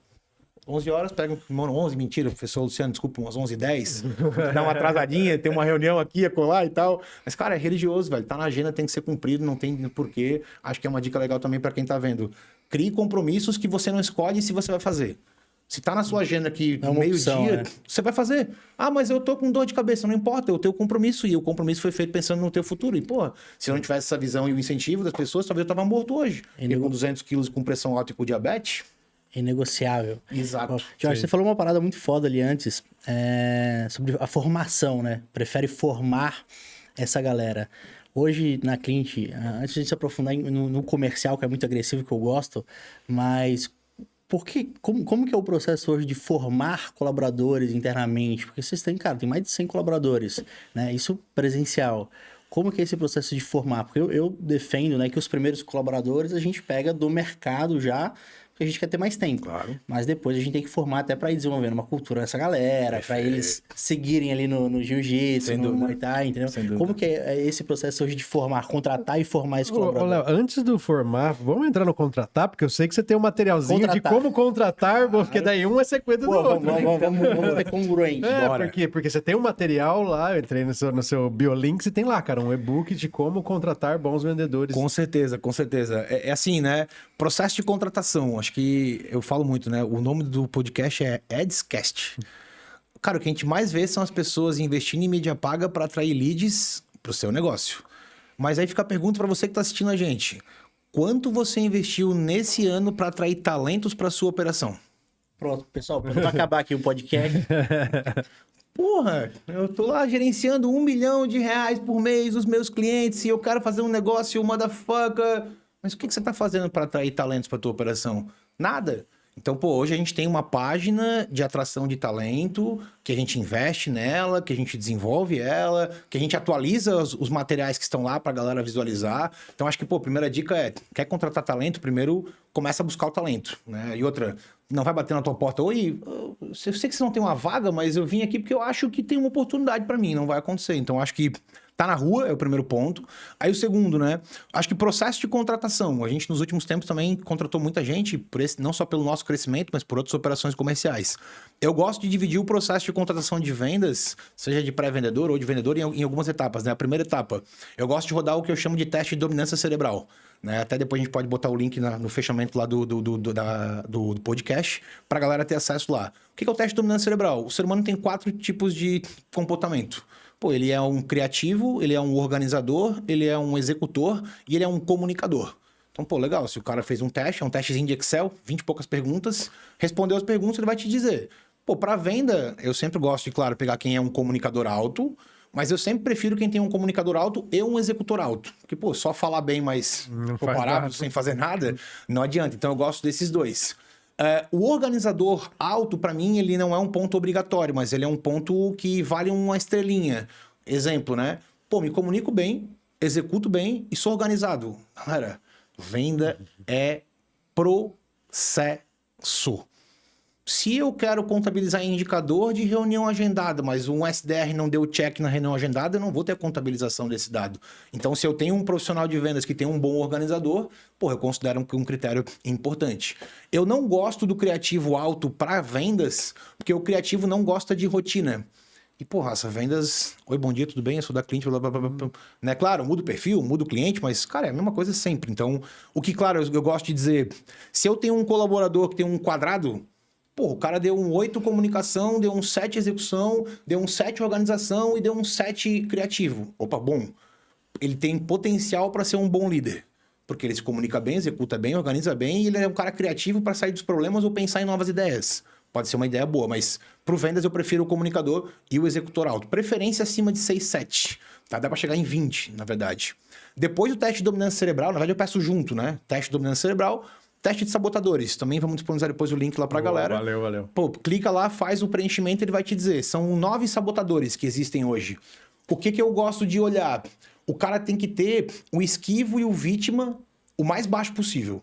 11 horas, pega um 11, mentira, professor Luciano, desculpa, umas 11h10, dá uma atrasadinha, tem uma reunião aqui, acolá e tal. Mas, cara, é religioso, velho, tá na agenda, tem que ser cumprido, não tem porquê. Acho que é uma dica legal também pra quem tá vendo. Crie compromissos que você não escolhe se você vai fazer. Se tá na sua agenda que meio-dia, você vai fazer. Ah, mas eu tô com dor de cabeça, não importa, eu tenho compromisso e o compromisso foi feito pensando no teu futuro. E, pô, se eu não tivesse essa visão e o incentivo das pessoas, talvez eu tava morto hoje. E com 200 quilos com pressão alta e com diabetes... Inegociável. Exato. Jorge, você falou uma parada muito foda ali antes, sobre a formação, né? Prefere formar essa galera. Hoje, na Clint, antes de se aprofundar no comercial, que é muito agressivo, que eu gosto, mas como que é o processo hoje de formar colaboradores internamente? Porque vocês têm, cara, tem mais de 100 colaboradores, né? Isso presencial. Como que é esse processo de formar? Porque eu defendo, né, que os primeiros colaboradores a gente pega do mercado já, porque a gente quer ter mais tempo. Claro. Mas depois a gente tem que formar até para ir desenvolvendo uma cultura nessa galera, para eles seguirem ali no jiu-jitsu, no Muay Thai, entendeu? Como que é esse processo hoje de formar, contratar e formar esse colaborador? Léo, antes do formar, vamos entrar no contratar, porque eu sei que você tem um materialzinho de como contratar, porque daí um é sequência do outro. Vamos ser congruente. Porque você tem um material lá, eu entrei no seu BioLinks e tem lá, cara, um e-book de como contratar bons vendedores. Com certeza, com certeza. É assim, né? Processo de contratação. Acho que eu falo muito, né? O nome do podcast é Adscast. Cara, o que a gente mais vê são as pessoas investindo em mídia paga para atrair leads para o seu negócio. Mas aí fica a pergunta para você que está assistindo a gente. Quanto você investiu nesse ano para atrair talentos para sua operação? Pronto, pessoal, para acabar aqui o podcast. Porra, eu tô lá gerenciando R$1 milhão por mês dos meus clientes e eu quero fazer um negócio, motherfucker. Mas o que você tá fazendo para atrair talentos para tua operação? Nada. Então, pô, hoje a gente tem uma página de atração de talento, que a gente investe nela, que a gente desenvolve ela, que a gente atualiza os materiais que estão lá pra galera visualizar. Então, acho que, pô, a primeira dica é, quer contratar talento? Primeiro, começa a buscar o talento, né? E outra, não vai bater na tua porta, oi, eu sei que você não tem uma vaga, mas eu vim aqui porque eu acho que tem uma oportunidade pra mim, não vai acontecer. Então, acho que tá na rua, é o primeiro ponto. Aí o segundo, né? Acho que processo de contratação. A gente, nos últimos tempos, também contratou muita gente, não só pelo nosso crescimento, mas por outras operações comerciais. Eu gosto de dividir o processo de contratação de vendas, seja de pré-vendedor ou de vendedor, em algumas etapas, né? A primeira etapa, eu gosto de rodar o que eu chamo de teste de dominância cerebral. Né? Até depois a gente pode botar o link no fechamento lá do podcast para a galera ter acesso lá. O que é o teste de dominância cerebral? O ser humano tem 4 tipos de comportamento. Pô, ele é um criativo, ele é um organizador, ele é um executor e ele é um comunicador. Então, pô, legal, se o cara fez um teste, é um testezinho de Excel, 20 e poucas perguntas, respondeu as perguntas, ele vai te dizer. Pô, para venda, eu sempre gosto de, claro, pegar quem é um comunicador alto, mas eu sempre prefiro quem tem um comunicador alto e um executor alto. Porque, pô, só falar bem, mas parado, sem fazer nada, não adianta. Então, eu gosto desses dois. O organizador alto, para mim, ele não é um ponto obrigatório, mas ele é um ponto que vale uma estrelinha. Exemplo, né? Pô, me comunico bem, executo bem e sou organizado. Galera, venda é processo. Se eu quero contabilizar indicador de reunião agendada, mas um SDR não deu check na reunião agendada, eu não vou ter a contabilização desse dado. Então, se eu tenho um profissional de vendas que tem um bom organizador, eu considero um critério importante. Eu não gosto do criativo alto para vendas, porque o criativo não gosta de rotina. E, Raça, vendas... Oi, bom dia, tudo bem? Eu sou da cliente, blá, blá, blá, blá. Né? Claro, muda o perfil, muda o cliente, mas, cara, é a mesma coisa sempre. Então, o que, claro, eu gosto de dizer, se eu tenho um colaborador que tem um quadrado, o cara deu um 8 comunicação, deu um 7 execução, deu um 7 organização e deu um 7 criativo. Opa, bom. Ele tem potencial para ser um bom líder. Porque ele se comunica bem, executa bem, organiza bem e ele é um cara criativo para sair dos problemas ou pensar em novas ideias. Pode ser uma ideia boa, mas para vendas eu prefiro o comunicador e o executor alto. Preferência acima de 6, 7. Tá? Dá para chegar em 20, na verdade. Depois do teste de dominância cerebral, na verdade eu peço junto, né? Teste de dominância cerebral, teste de sabotadores. Também vamos disponibilizar depois o link lá pra galera. Valeu. Clica lá, faz o preenchimento, ele vai te dizer. São 9 sabotadores que existem hoje. O que eu gosto de olhar? O cara tem que ter o esquivo e o vítima o mais baixo possível.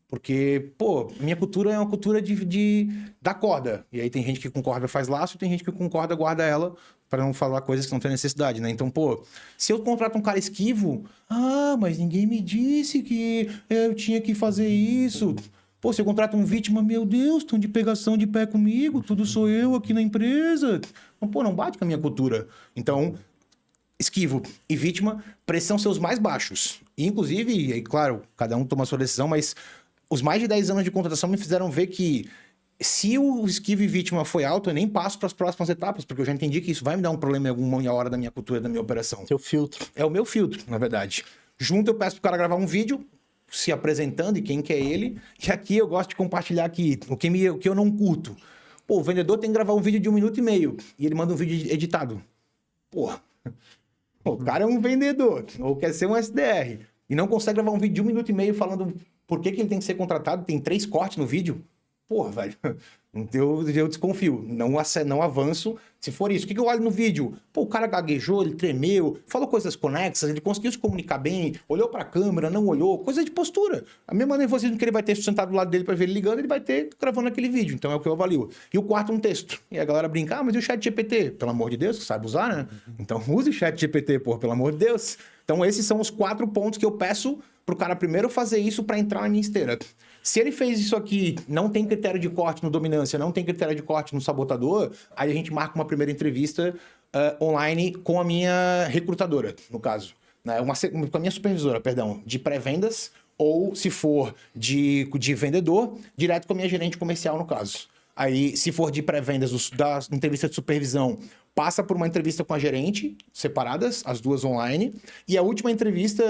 Porque, minha cultura é uma cultura da corda. E aí tem gente que concorda faz laço, tem gente que concorda guarda ela para não falar coisas que não tem necessidade, né? Então, se eu contrato um cara esquivo, mas ninguém me disse que eu tinha que fazer isso. Se eu contrato um vítima, meu Deus, estão de pegação de pé comigo, tudo sou eu aqui na empresa. Então, não bate com a minha cultura. Então, esquivo e vítima precisam ser os mais baixos. E, inclusive, aí, claro, cada um toma a sua decisão, mas os mais de 10 anos de contratação me fizeram ver que se o esquivo e vítima foi alto, eu nem passo para as próximas etapas, porque eu já entendi que isso vai me dar um problema em alguma hora da minha cultura, da minha operação. Seu filtro. É o meu filtro, na verdade. Junto eu peço pro cara gravar um vídeo, se apresentando e quem que é ele. E aqui eu gosto de compartilhar aqui o que eu não curto. O vendedor tem que gravar um vídeo de 1 minuto e meio e ele manda um vídeo editado. O cara é um vendedor ou quer ser um SDR e não consegue gravar um vídeo de 1 minuto e meio falando por que ele tem que ser contratado. Tem 3 cortes no vídeo. Velho, eu desconfio. Não avanço se for isso. O que eu olho no vídeo? O cara gaguejou, ele tremeu, falou coisas conexas, ele conseguiu se comunicar bem, olhou pra câmera, não olhou, coisa de postura. A mesma nervosismo que ele vai ter sentado do lado dele pra ver ele ligando, ele vai ter gravando aquele vídeo. Então é o que eu avalio. E o quarto, um texto. E a galera brinca, mas e o chat GPT? Pelo amor de Deus, que sabe usar, né? Então use o chat GPT, pelo amor de Deus. Então esses são os 4 pontos que eu peço pro cara primeiro fazer isso pra entrar na minha esteira. Se ele fez isso aqui, não tem critério de corte no dominância, não tem critério de corte no sabotador, aí a gente marca uma primeira entrevista online com a minha recrutadora, no caso. Né? Com a minha supervisora, perdão, de pré-vendas, ou se for de vendedor, direto com a minha gerente comercial, no caso. Aí, se for de pré-vendas, da entrevista de supervisão, passa por uma entrevista com a gerente, separadas, as duas online, e a última entrevista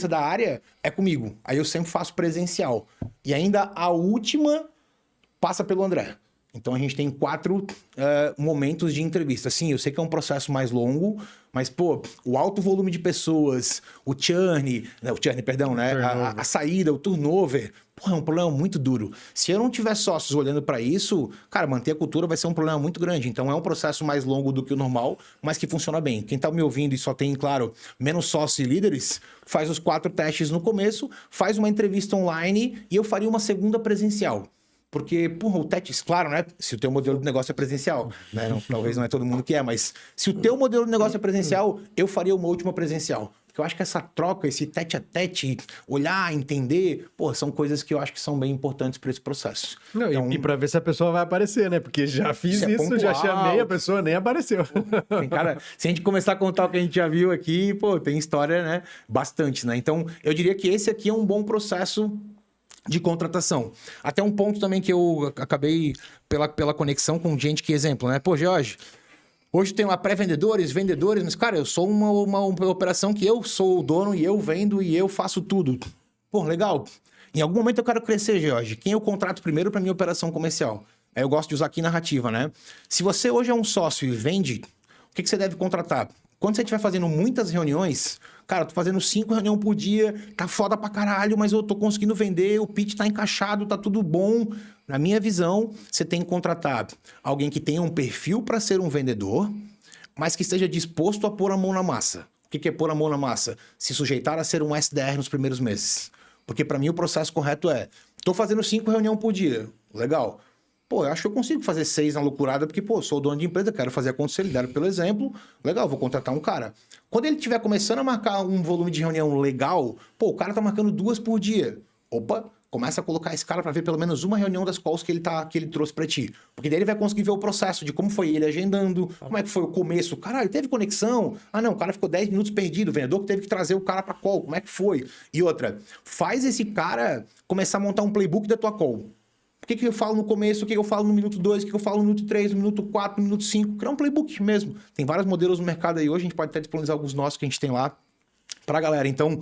da área é comigo. Aí eu sempre faço presencial. E ainda a última passa pelo André. Então a gente tem 4 momentos de entrevista. Sim, eu sei que é um processo mais longo, mas, o alto volume de pessoas, o churn, né? A saída, o turnover, é um problema muito duro. Se eu não tiver sócios olhando para isso, cara, manter a cultura vai ser um problema muito grande. Então é um processo mais longo do que o normal, mas que funciona bem. Quem tá me ouvindo e só tem, claro, menos sócios e líderes, faz os 4 testes no começo, faz uma entrevista online e eu faria uma segunda presencial. Porque, o teste, claro, né? Se o teu modelo de negócio é presencial, né? Talvez não é todo mundo que é, mas se o teu modelo de negócio é presencial, eu faria uma última presencial. Porque eu acho que essa troca, esse tete a tete, olhar, entender, são coisas que eu acho que são bem importantes para esse processo. Não, então, e para ver se a pessoa vai aparecer, né? Porque já fiz isso, pontual, já chamei, a pessoa nem apareceu. Cara, se a gente começar a contar o que a gente já viu aqui, tem história, né? Bastante, né? Então, eu diria que esse aqui é um bom processo de contratação. Até um ponto também que eu acabei pela conexão com gente que, exemplo, né? Jorge, hoje tem lá pré-vendedores, vendedores, mas, cara, eu sou uma operação que eu sou o dono e eu vendo e eu faço tudo. Legal. Em algum momento eu quero crescer, Jorge. Quem eu contrato primeiro para minha operação comercial? Aí eu gosto de usar aqui narrativa, né? Se você hoje é um sócio e vende, o que você deve contratar? Quando você estiver fazendo muitas reuniões, cara, eu tô fazendo 5 reuniões por dia, tá foda pra caralho, mas eu tô conseguindo vender, o pitch tá encaixado, tá tudo bom. Na minha visão, você tem que contratar alguém que tenha um perfil para ser um vendedor, mas que esteja disposto a pôr a mão na massa. O que é pôr a mão na massa? Se sujeitar a ser um SDR nos primeiros meses. Porque para mim o processo correto é, tô fazendo 5 reuniões por dia, legal. Pô, eu acho que eu consigo fazer 6 na loucurada, porque, pô, sou dono de empresa, quero fazer acontecer, lidero pelo exemplo, legal, vou contratar um cara. Quando ele estiver começando a marcar um volume de reunião legal, pô, o cara tá marcando 2 por dia. Opa, começa a colocar esse cara para ver pelo menos uma reunião das calls que ele trouxe para ti. Porque daí ele vai conseguir ver o processo de como foi ele agendando, como é que foi o começo. Caralho, teve conexão? Ah, não, o cara ficou 10 minutos perdido, o vendedor que teve que trazer o cara para call, como é que foi? E outra, faz esse cara começar a montar um playbook da tua call. O que eu falo no começo, o que eu falo no minuto 2, o que eu falo no minuto 3, no minuto 4, no minuto 5. Criar um playbook mesmo. Tem vários modelos no mercado aí hoje, a gente pode até disponibilizar alguns nossos que a gente tem lá pra galera. Então,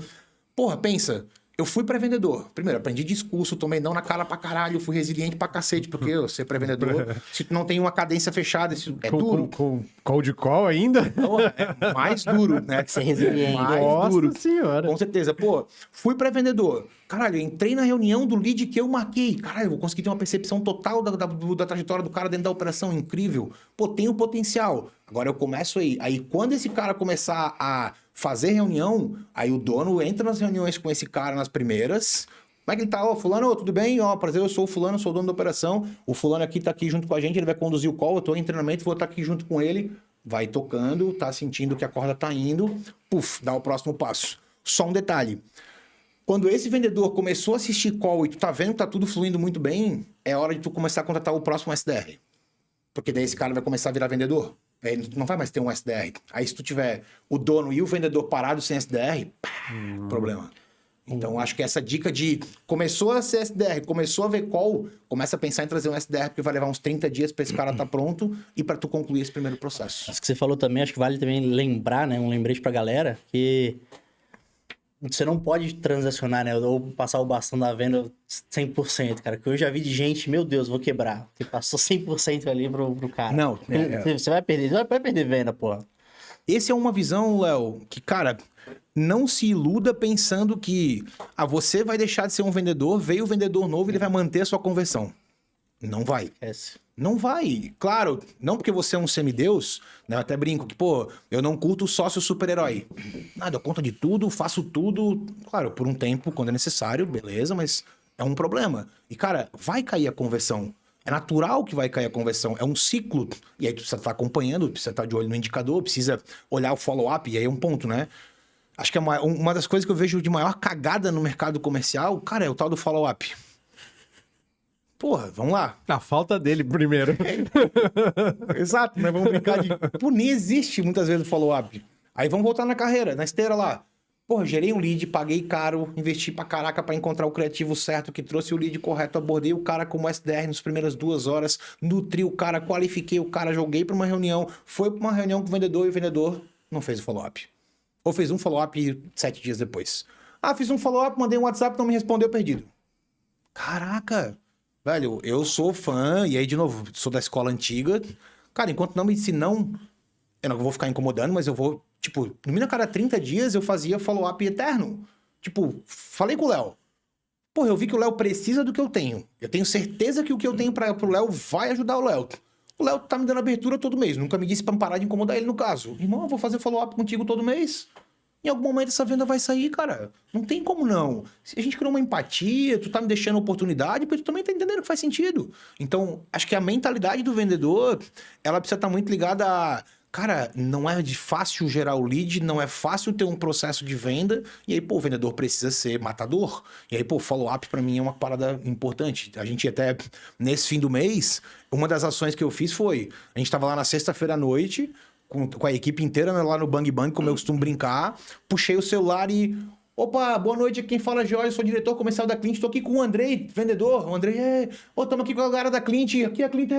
porra, pensa, eu fui pré-vendedor. Primeiro, aprendi discurso, tomei não na cara pra caralho, fui resiliente pra cacete, porque eu ser pré-vendedor, se tu não tem uma cadência fechada, isso é duro. Com cold call ainda? Então, é mais duro, né? Ser resiliente. Mais Nossa duro. senhora. Com certeza. Pô, fui pré-vendedor. Caralho, eu entrei na reunião do lead que eu marquei. Caralho, eu vou conseguir ter uma percepção total da trajetória do cara dentro da operação. Incrível. Pô, tem o potencial. Agora eu começo aí. Aí quando esse cara começar a fazer reunião, aí o dono entra nas reuniões com esse cara nas primeiras. Como é que ele tá? Ó, fulano, tudo bem? Ó, prazer, eu sou o fulano, sou o dono da operação. O fulano aqui tá aqui junto com a gente, ele vai conduzir o call, eu tô em treinamento, vou estar aqui junto com ele. Vai tocando, tá sentindo que a corda tá indo. Puf, dá o próximo passo. Só um detalhe. Quando esse vendedor começou a assistir call e tu tá vendo que tá tudo fluindo muito bem, é hora de tu começar a contratar o próximo SDR. Porque daí esse cara vai começar a virar vendedor. Aí tu não vai mais ter um SDR. Aí se tu tiver o dono e o vendedor parado sem SDR, problema. Então acho que essa dica de começou a ser SDR, começou a ver call, começa a pensar em trazer um SDR, porque vai levar uns 30 dias para esse cara estar pronto e para tu concluir esse primeiro processo. Isso que você falou também, acho que vale também lembrar, né? Um lembrete pra galera, que você não pode transacionar, né? Ou passar o bastão da venda 100%, cara. Que eu já vi de gente, meu Deus, vou quebrar. Que passou 100% ali pro cara. Não, Você vai perder venda, porra. Esse é uma visão, Léo, que, cara, não se iluda pensando que você vai deixar de ser um vendedor, veio o vendedor novo e ele vai manter a sua conversão. Não vai. Esquece. Não vai. Claro, não porque você é um semideus, né? Eu até brinco que, pô, eu não culto sócio super-herói. Nada, eu conto de tudo, faço tudo. Claro, por um tempo, quando é necessário, beleza, mas é um problema. E, cara, vai cair a conversão. É natural que vai cair a conversão. É um ciclo. E aí tu precisa estar acompanhando, precisa estar de olho no indicador, precisa olhar o follow-up. E aí é um ponto, né? Acho que é uma das coisas que eu vejo de maior cagada no mercado comercial, cara, é o tal do follow-up. Porra, vamos lá. A falta dele primeiro. Exato, né? Vamos brincar de... Pô, nem existe muitas vezes o follow-up. Aí vamos voltar na carreira, na esteira lá. Porra, gerei um lead, paguei caro, investi pra caraca pra encontrar o criativo certo, que trouxe o lead correto, abordei o cara como SDR nas primeiras 2 horas, nutri o cara, qualifiquei o cara, joguei pra uma reunião, foi pra uma reunião com o vendedor e o vendedor não fez o follow-up. Ou fez um follow-up 7 dias depois. Ah, fiz um follow-up, mandei um WhatsApp, não me respondeu, perdido. Caraca! Velho, eu sou fã, e aí, de novo, sou da escola antiga. Cara, enquanto não me ensinam, eu não vou ficar incomodando, mas eu vou, tipo, no mínimo a cada 30 dias eu fazia follow-up eterno. Tipo, falei com o Léo. Porra, eu vi que o Léo precisa do que eu tenho. Eu tenho certeza que o que eu tenho pro Léo vai ajudar o Léo. O Léo tá me dando abertura todo mês. Nunca me disse pra parar de incomodar ele no caso. Irmão, eu vou fazer follow-up contigo todo mês. Em algum momento essa venda vai sair, cara. Não tem como não. Se a gente criou uma empatia, tu tá me deixando oportunidade, porque tu também tá entendendo que faz sentido. Então, acho que a mentalidade do vendedor, ela precisa estar muito ligada a... Cara, não é de fácil gerar o lead, não é fácil ter um processo de venda, e aí, pô, o vendedor precisa ser matador. E aí, pô, follow-up pra mim é uma parada importante. A gente até, nesse fim do mês, uma das ações que eu fiz foi... A gente tava lá na sexta-feira à noite... Com a equipe inteira, né, lá no Bang Bang, como eu costumo brincar. Puxei o celular e... Opa, boa noite, quem fala é Jorge, sou diretor comercial da Clint. Tô aqui com o Andrei, vendedor. O Andrei, tamo aqui com a galera da Clint. Aqui a Clint,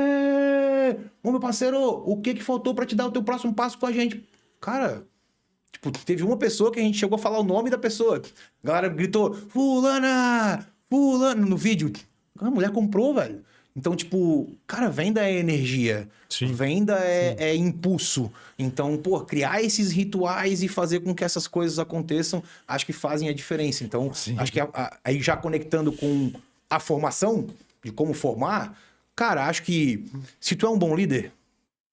ô meu parceiro, o que faltou pra te dar o teu próximo passo com a gente? Cara, tipo, teve uma pessoa que a gente chegou a falar o nome da pessoa. A galera gritou, fulana, no vídeo. A mulher comprou, velho. Então, tipo, cara, venda é energia. Sim. Venda é impulso. Então, pô, criar esses rituais e fazer com que essas coisas aconteçam, acho que fazem a diferença. Então, acho que aí já conectando com a formação, de como formar, cara, acho que se tu é um bom líder,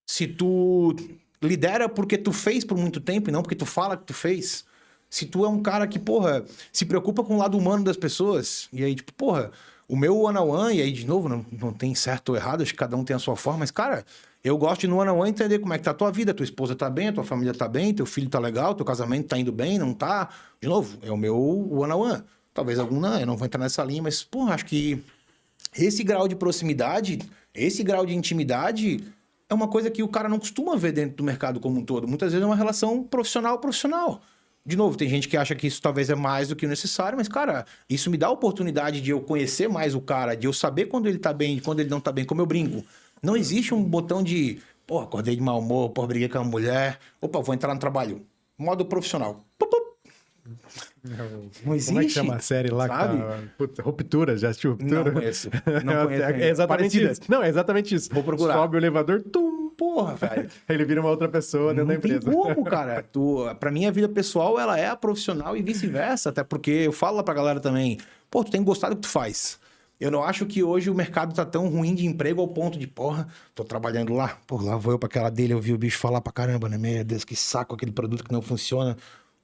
se tu lidera porque tu fez por muito tempo e não porque tu fala que tu fez, Se tu é um cara que, porra, se preocupa com o lado humano das pessoas, e aí, tipo, porra, o meu one-on-one, e aí, de novo, não tem certo ou errado, acho que cada um tem a sua forma, mas, cara, eu gosto de no one-on-one entender como é que tá a tua vida, tua esposa tá bem, a tua família tá bem, teu filho tá legal, teu casamento tá indo bem, não tá? De novo, é o meu one-on-one. Talvez algum não, eu não vou entrar nessa linha, mas, porra, acho que esse grau de proximidade, esse grau de intimidade é uma coisa que o cara não costuma ver dentro do mercado como um todo. Muitas vezes é uma relação profissional. De novo, tem gente que acha que isso talvez é mais do que necessário, mas, cara, isso me dá a oportunidade de eu conhecer mais o cara, de eu saber quando ele tá bem e quando ele não tá bem, como eu brinco. Não existe um botão de, pô, acordei de mau humor, pô, briguei com a mulher, opa, vou entrar no trabalho. Modo profissional. Não existe. Como é que chama a série lá? Sabe? Que tá... Puta, Ruptura, já assistiu Ruptura? Não conheço. Não conheço ainda. É exatamente Parecida. isso. Não, é exatamente isso. Vou procurar. Sobe o elevador, tum, Porra, velho. ele vira uma outra pessoa dentro da Não tem empresa. como, cara. Pra mim, a vida pessoal, ela é a profissional e vice-versa. Até porque eu falo lá pra galera também, pô, tu tem que gostar do que tu faz. Eu não acho que hoje o mercado tá tão ruim de emprego ao ponto de, porra, tô trabalhando lá. Pô, lá vou eu pra aquela dele, eu vi o bicho falar pra caramba, né? Meu Deus, que saco aquele produto que não funciona.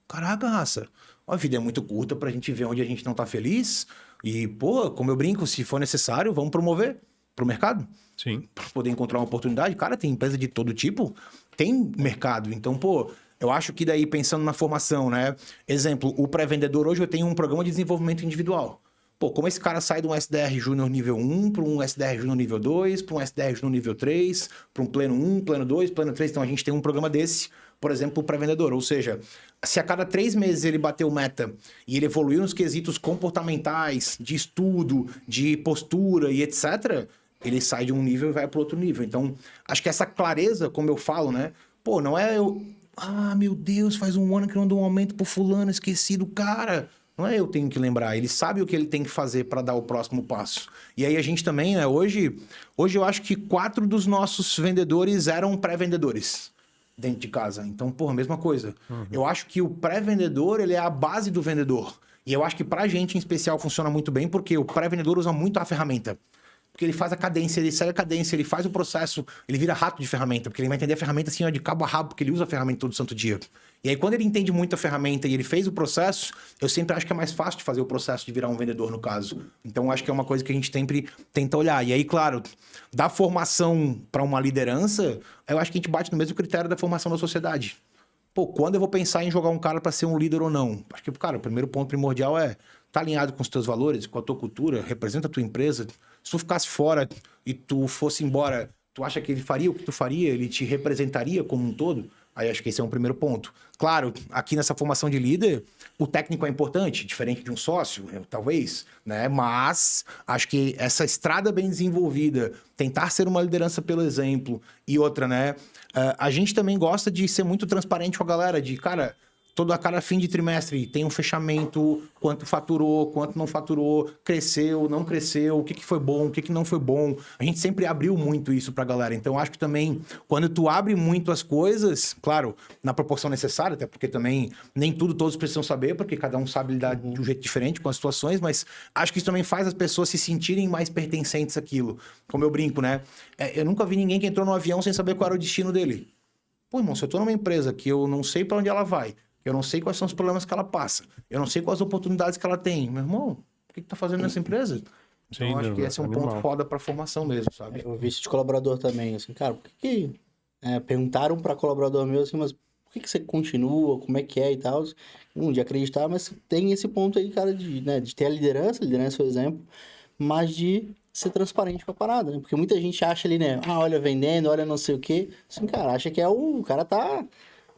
Caraca, raça. A vida é muito curta pra gente ver onde a gente não tá feliz. E, pô, como eu brinco, se for necessário, vamos promover pro mercado. Sim. Pra poder encontrar uma oportunidade. Cara, tem empresa de todo tipo, tem mercado. Então, pô, eu acho que daí, pensando na formação, né? Exemplo, o pré-vendedor hoje eu tenho um programa de desenvolvimento individual. Pô, como esse cara sai de um SDR Júnior nível 1 para um SDR Júnior nível 2, para um SDR Júnior nível 3, para um pleno 1, pleno 2, pleno 3. Então, a gente tem um programa desse, por exemplo, para pré-vendedor. Ou seja, se a cada 3 meses ele bateu meta e ele evoluiu nos quesitos comportamentais, de estudo, de postura e etc., ele sai de um nível e vai para outro nível. Então, acho que essa clareza, como eu falo, né? Pô, não é eu... Ah, meu Deus, faz um ano que eu não dou um aumento pro fulano, esqueci do cara. Não é eu que tenho que lembrar. Ele sabe o que ele tem que fazer para dar o próximo passo. E aí a gente também, né? Hoje eu acho que 4 dos nossos vendedores eram pré-vendedores dentro de casa. Então, porra, mesma coisa. Eu acho que o pré-vendedor, ele é a base do vendedor. E eu acho que pra gente, em especial, funciona muito bem porque o pré-vendedor usa muito a ferramenta. Porque ele faz a cadência, ele segue a cadência, ele faz o processo, ele vira rato de ferramenta, porque ele vai entender a ferramenta assim, ó, de cabo a rabo, porque ele usa a ferramenta todo santo dia. E aí, quando ele entende muito a ferramenta e ele fez o processo, eu sempre acho que é mais fácil de fazer o processo de virar um vendedor, no caso. Então, acho que é uma coisa que a gente sempre tenta olhar. E aí, claro, da formação para uma liderança, eu acho que a gente bate no mesmo critério da formação da sociedade. Pô, quando eu vou pensar em jogar um cara para ser um líder ou não? Acho que, cara, o primeiro ponto primordial é tá alinhado com os teus valores, com a tua cultura, representa a tua empresa. Se tu ficasse fora e tu fosse embora, tu acha que ele faria o que tu faria? Ele te representaria como um todo? Aí acho que esse é um primeiro ponto. Claro, aqui nessa formação de líder, o técnico é importante, diferente de um sócio, talvez, né? Mas acho que essa estrada bem desenvolvida, tentar ser uma liderança pelo exemplo e outra, né? A gente também gosta de ser muito transparente com a galera, de, cara, a cada fim de trimestre tem um fechamento, quanto faturou, quanto não faturou, cresceu, não cresceu, o que foi bom, o que não foi bom. A gente sempre abriu muito isso pra galera. Então, acho que também, quando tu abre muito as coisas, claro, na proporção necessária, até porque também nem tudo todos precisam saber, porque cada um sabe lidar de um jeito diferente com as situações, mas acho que isso também faz as pessoas se sentirem mais pertencentes àquilo. Como eu brinco, né? Eu nunca vi ninguém que entrou no avião sem saber qual era o destino dele. Pô, irmão, se eu tô numa empresa que eu não sei pra onde ela vai, eu não sei quais são os problemas que ela passa. Eu não sei quais oportunidades que ela tem. Meu irmão, o que tu tá fazendo nessa empresa? Então, eu acho que esse é um ponto foda pra formação mesmo, sabe? Eu vi isso de colaborador também, assim, cara, por que perguntaram pra colaborador meu, assim, mas por que você continua, como é que é e tal? De acreditar, mas tem esse ponto aí, cara, de ter a liderança é o exemplo, mas de ser transparente com a parada, né? Porque muita gente acha ali, né, olha vendendo, olha não sei o quê, assim, cara, acha que o cara tá...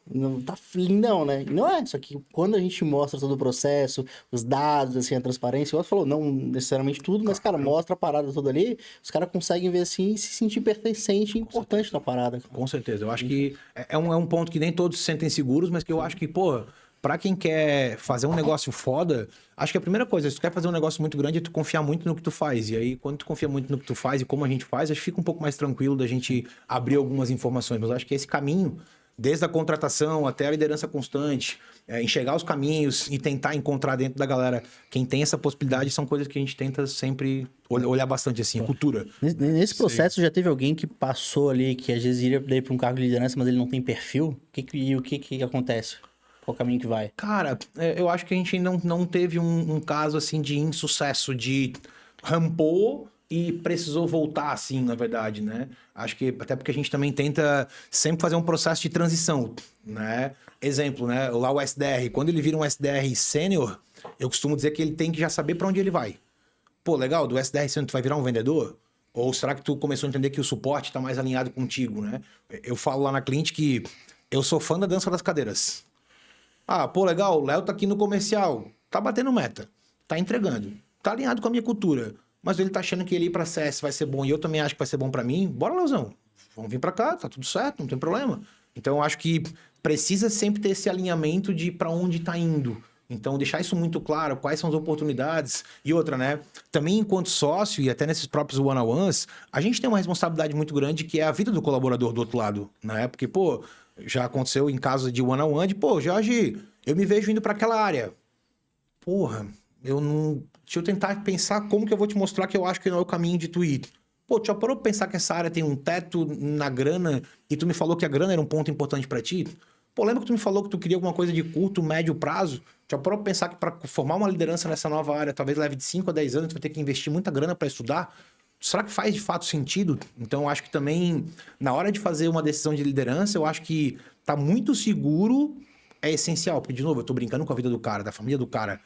Não tá lindão, né? E não é, só que quando a gente mostra todo o processo, os dados, assim, a transparência, o outro falou, não necessariamente tudo, mas, cara, mostra a parada toda ali, os caras conseguem ver, assim, e se sentir pertencente e importante na parada. Com certeza, eu acho que é um ponto que nem todos se sentem seguros, mas que eu acho que, pô, pra quem quer fazer um negócio foda, acho que a primeira coisa, se tu quer fazer um negócio muito grande, é tu confiar muito no que tu faz. E aí, quando tu confia muito no que tu faz e como a gente faz, acho que fica um pouco mais tranquilo da gente abrir algumas informações. Mas acho que esse caminho, desde a contratação até a liderança constante, enxergar os caminhos e tentar encontrar dentro da galera quem tem essa possibilidade, são coisas que a gente tenta sempre olhar bastante, assim, cultura. Nesse processo, já teve alguém que passou ali, que às vezes iria para um cargo de liderança, mas ele não tem perfil? O que acontece? Qual caminho que vai? Cara, eu acho que a gente não teve um caso assim de insucesso, de rampou e precisou voltar assim, na verdade, né? Acho que até porque a gente também tenta sempre fazer um processo de transição, né? Exemplo, né? Lá o SDR, quando ele vira um SDR sênior, eu costumo dizer que ele tem que já saber para onde ele vai. Pô, legal, do SDR sênior tu vai virar um vendedor? Ou será que tu começou a entender que o suporte está mais alinhado contigo, né? Eu falo lá na cliente que eu sou fã da dança das cadeiras. Ah, pô, legal, o Léo tá aqui no comercial, tá batendo meta, tá entregando, tá alinhado com a minha cultura, mas ele tá achando que ele ir pra CS vai ser bom e eu também acho que vai ser bom pra mim. Bora, Leozão, vamos vir pra cá, tá tudo certo, não tem problema. Então eu acho que precisa sempre ter esse alinhamento de pra onde tá indo. Então, deixar isso muito claro, quais são as oportunidades. E outra, né? Também enquanto sócio e até nesses próprios one-on-ones, a gente tem uma responsabilidade muito grande que é a vida do colaborador do outro lado, né? Porque, pô, já aconteceu em casos de one-on-one, pô, Jorge, eu me vejo indo para aquela área. Porra, eu não... Deixa eu tentar pensar como que eu vou te mostrar que eu acho que não é o caminho de tu ir. Pô, tu já parou pra pensar que essa área tem um teto na grana e tu me falou que a grana era um ponto importante para ti? Pô, lembra que tu me falou que tu queria alguma coisa de curto, médio prazo? Já parou pra pensar que para formar uma liderança nessa nova área, talvez leve de 5 a 10 anos, tu vai ter que investir muita grana para estudar? Será que faz de fato sentido? Então, eu acho que também, na hora de fazer uma decisão de liderança, eu acho que tá muito seguro é essencial. Porque, de novo, eu tô brincando com a vida do cara, da família do cara,